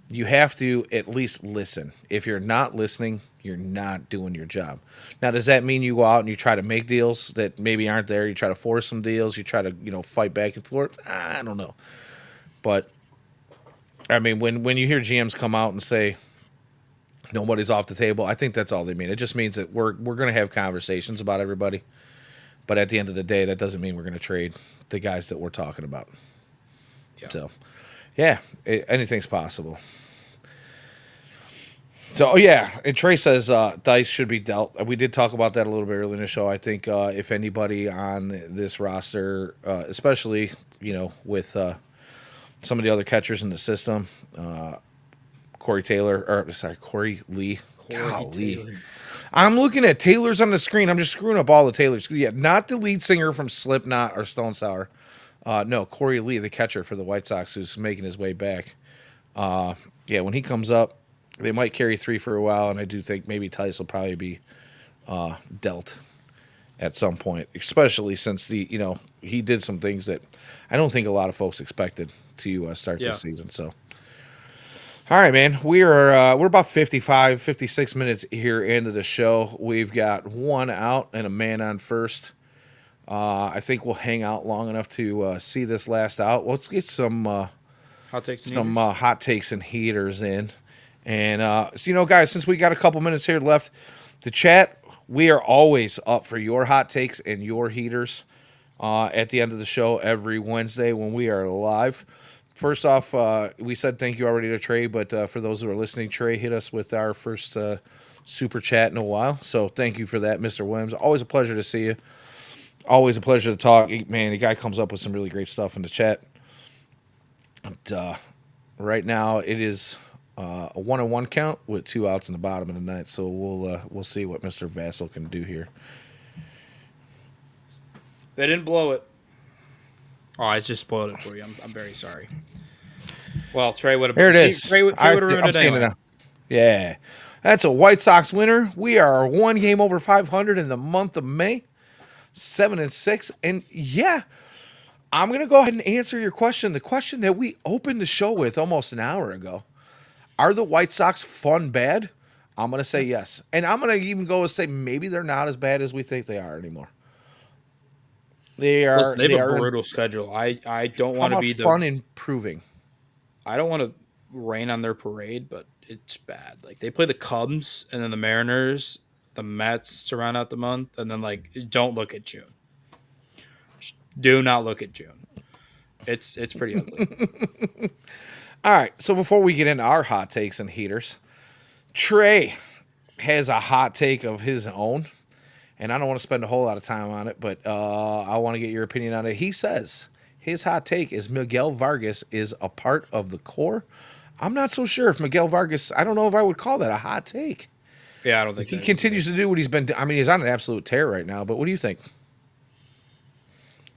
You have to at least listen. If you're not listening, you're not doing your job. Now, does that mean you go out and you try to make deals that maybe aren't there? You try to force some deals. You try to, fight back and forth. I don't know. But I mean, when you hear GMs come out and say nobody's off the table, I think that's all they mean. It just means that we're going to have conversations about everybody. But at the end of the day, that doesn't mean we're going to trade the guys that we're talking about. yeah. So, yeah, anything's possible. So, oh yeah, and Trey says Dice should be dealt. We did talk about that a little bit earlier in the show. I think if anybody on this roster, especially with some of the other catchers in the system, Corey Lee. Corey Golly. Taylor. I'm looking at Taylors on the screen. I'm just screwing up all the Taylors. Yeah, not the lead singer from Slipknot or Stone Sour. No, Corey Lee, the catcher for the White Sox, who's making his way back. Yeah, when he comes up, they might carry three for a while, and I do think maybe Tice will probably be dealt at some point, especially since he did some things that I don't think a lot of folks expected to start Yeah. this season. So. All right, man. We're about 55, 56 minutes here into the show. We've got one out and a man on first. I think we'll hang out long enough to see this last out. Let's get some Hot takes and heaters? hot takes and heaters in, And so, guys, since we got a couple minutes here left, the chat, we are always up for your hot takes and your heaters at the end of the show every Wednesday when we are live. First off, we said thank you already to Trey, but for those who are listening, Trey hit us with our first super chat in a while. So thank you for that, Mr. Williams. Always a pleasure to see you. Always a pleasure to talk. Man, the guy comes up with some really great stuff in the chat. But, right now, it is a 1-1 count with 2 outs in the bottom of the ninth. So we'll see what Mr. Vassell can do here. They didn't blow it. Oh, I just spoiled it for you. I'm very sorry. Well, Trey would have. There it is. Trey would have ruined I'm it seeing it anyway. now. Yeah. That's a White Sox winner. We are 1 game over 500 in the month of May, 7-6. And yeah, I'm going to go ahead and answer your question. The question that we opened the show with almost an hour ago. Are the White Sox fun bad? I'm going to say yes. And I'm going to even go and say maybe they're not as bad as we think they are anymore. They are. Listen, they They have a are. brutal schedule. I don't How want to about be fun improving? I don't want to rain on their parade, but it's bad. Like they play the Cubs and then the Mariners, the Mets to round out the month, and then don't look at June. Just do not look at June. It's pretty ugly. All right. So before we get into our hot takes and heaters, Trey has a hot take of his own, and I don't want to spend a whole lot of time on it, but I want to get your opinion on it. He says his hot take is Miguel Vargas is a part of the core. I'm not so sure if Miguel Vargas, I don't know if I would call that a hot take. Yeah, I don't think He that is continues to do what he's been doing. I mean, he's on an absolute tear right now, but what do you think?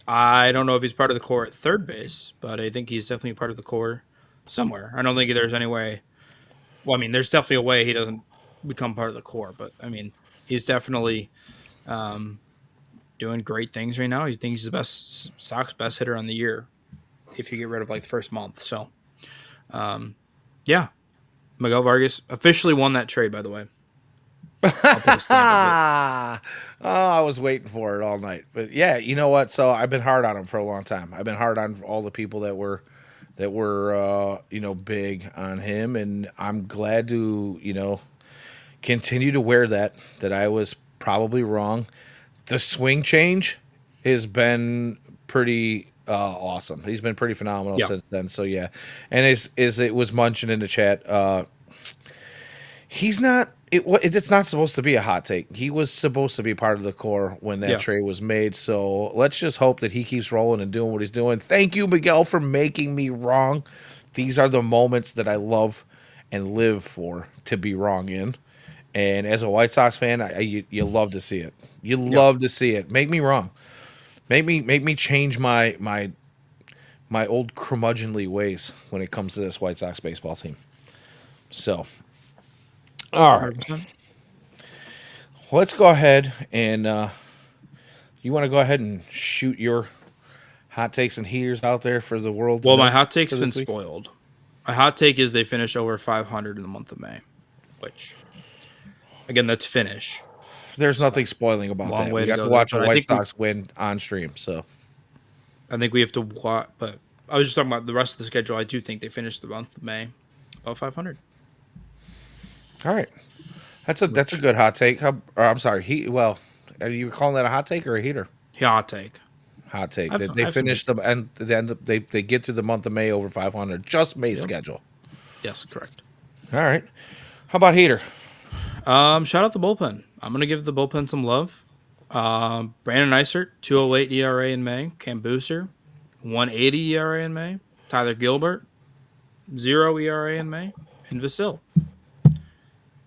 I don't know if he's part of the core at third base, but I think he's definitely part of the core somewhere. I don't think there's any way. Well, I mean, there's definitely a way he doesn't become part of the core, but I mean, he's definitely doing great things right now. He thinks he's the best Sox best hitter on the year if you get rid of the first month. So, yeah, Miguel Vargas officially won that trade. By the way, I'll put a stamp of it. Oh, I was waiting for it all night. But yeah, you know what? So I've been hard on him for a long time. I've been hard on all the people that were big on him, and I'm glad to, continue to wear that I was probably wrong. The swing change has been pretty awesome. He's been pretty phenomenal Yeah, since then. So yeah. And is it was munching in the chat, he's not. It's not supposed to be a hot take. He was supposed to be part of the core when that yeah. trade was made. So let's just hope that he keeps rolling and doing what he's doing. Thank you, Miguel, for making me wrong. These are the moments that I love and live for to be wrong in. And as a White Sox fan, you love to see it. You Yeah. love to see it. Make me wrong. Make me change my old curmudgeonly ways when it comes to this White Sox baseball team. So, all right. 100%. Let's go ahead and you want to go ahead and shoot your hot takes and heaters out there for the world to Well, my know hot take's for been this week? spoiled. My hot take is they finish over 500 in the month of May, which, again, that's finish. There's nothing spoiling about Long that. way We to got go to there, watch a but White Sox win on stream. So I think we have to watch. But I was just talking about the rest of the schedule. I do think they finish the month of May about 500. all right, that's a good hot take. I'm sorry, are you calling that a hot take or a heater? Hot take. Hot take. I've, They I've some- finish the and then they get through the month of May over 500. Just May schedule. Yes, correct. All right. How about heater? Shout out the bullpen. I'm gonna give the bullpen some love. Brandon Eisert, 208 ERA in May. Cam Booster, 180 ERA in May. Tyler Gilbert, 0 ERA in May. And Vasil,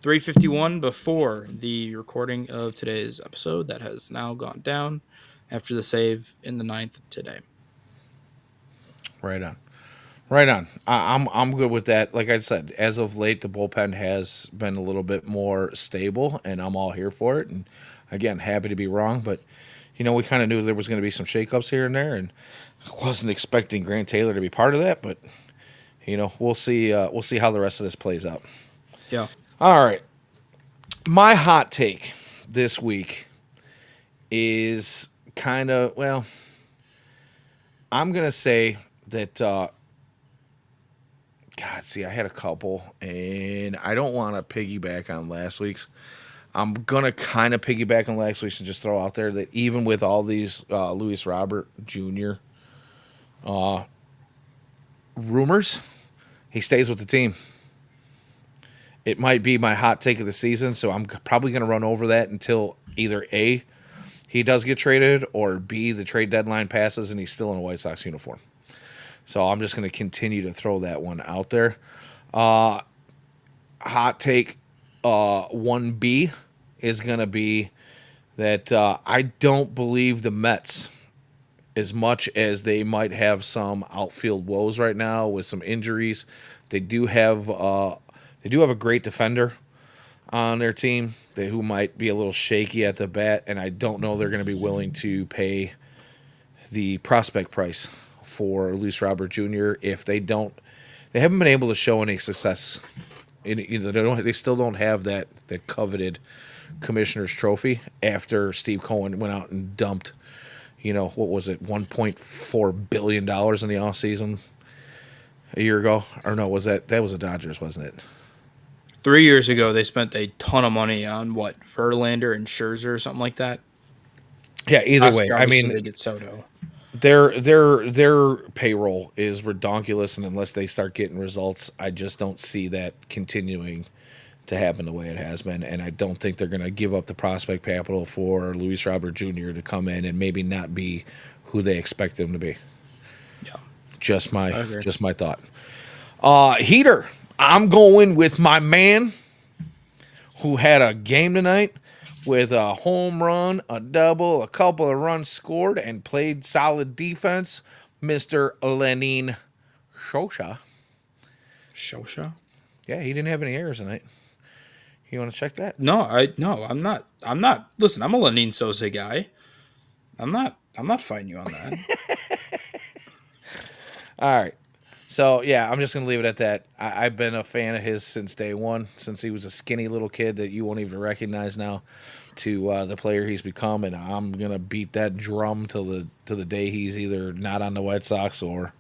351 before the recording of today's episode. That has now gone down after the save in the ninth today. Right on. Right on. I'm good with that. Like I said, as of late, the bullpen has been a little bit more stable, and I'm all here for it. And again, happy to be wrong, but we kind of knew there was going to be some shakeups here and there, and I wasn't expecting Grant Taylor to be part of that. But we'll see. We'll see how the rest of this plays out. Yeah. All right. My hot take this week is kind of I'm gonna say that God, see, I had a couple, and I don't want to piggyback on last week's. I'm gonna kind of piggyback on last week's and just throw out there that even with all these Luis Robert Jr. Rumors, he stays with the team. It might be my hot take of the season, so I'm probably going to run over that until either A, he does get traded, or B, the trade deadline passes and he's still in a White Sox uniform. So I'm just going to continue to throw that one out there. Hot take 1B is going to be that I don't believe the Mets, as much as they might have some outfield woes right now with some injuries, they do have a great defender on their team who might be a little shaky at the bat, and I don't know they're going to be willing to pay the prospect price for Luis Robert Jr. if they haven't been able to show any success. They still don't have that coveted commissioner's trophy after Steve Cohen went out and dumped, what was it, $1.4 billion in the offseason a year ago? Or no, that was the Dodgers, wasn't it? 3 years ago, they spent a ton of money on Verlander and Scherzer or something like that. Yeah, either way, Year, I mean, they get Soto. Their payroll is redonkulous, and unless they start getting results, I just don't see that continuing to happen the way it has been. And I don't think they're going to give up the prospect capital for Luis Robert Jr. to come in and maybe not be who they expect them to be. Yeah, just my thought. Heater, I'm going with my man who had a game tonight with a home run, a double, a couple of runs scored, and played solid defense, Mr. Lenin Shosha. Shosha? Yeah, he didn't have any errors tonight. You want to check that? No, I'm not. Listen, I'm a Lenin Sosa guy. I'm not fighting you on that. All right. So, yeah, I'm just going to leave it at that. I've been a fan of his since day one, since he was a skinny little kid that you won't even recognize now, to the player he's become, and I'm going to beat that drum till the day he's either not on the White Sox or,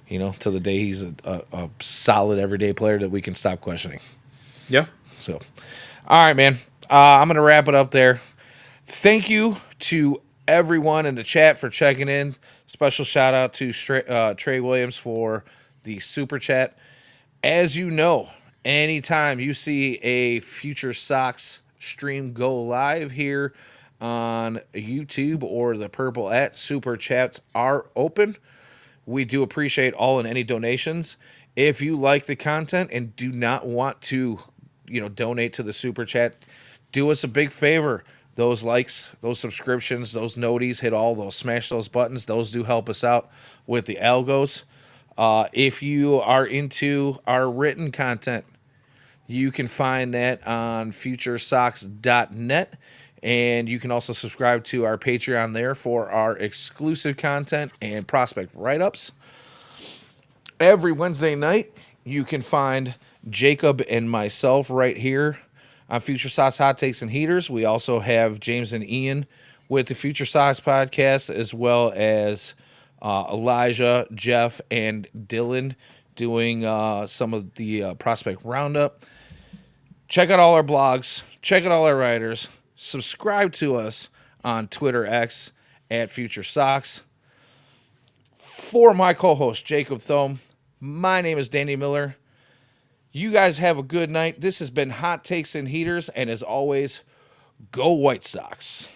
till the day he's a solid everyday player that we can stop questioning. Yeah. So, all right, man. I'm going to wrap it up there. Thank you to everyone in the chat for checking in. Special shout out to Trey Williams for the super chat. As you know, anytime you see a FutureSox stream go live here on YouTube or the Purple at, super chats are open. We do appreciate all and any donations. If you like the content and do not want to, donate to the super chat, do us a big favor. Those likes, those subscriptions, those noties, smash those buttons. Those do help us out with the algos. If you are into our written content, you can find that on FutureSox.net. And you can also subscribe to our Patreon there for our exclusive content and prospect write-ups. Every Wednesday night, you can find Jacob and myself right here on FutureSox Hot Takes and Heaters. We also have James and Ian with the FutureSox podcast, as well as Elijah, Jeff, and Dylan doing some of the prospect roundup. Check out all our blogs. Check out all our writers. Subscribe to us on Twitter X at FutureSox. For my co-host, Jacob Thome, my name is Danny Miller. You guys have a good night. This has been Hot Takes and Heaters, and as always, go White Sox.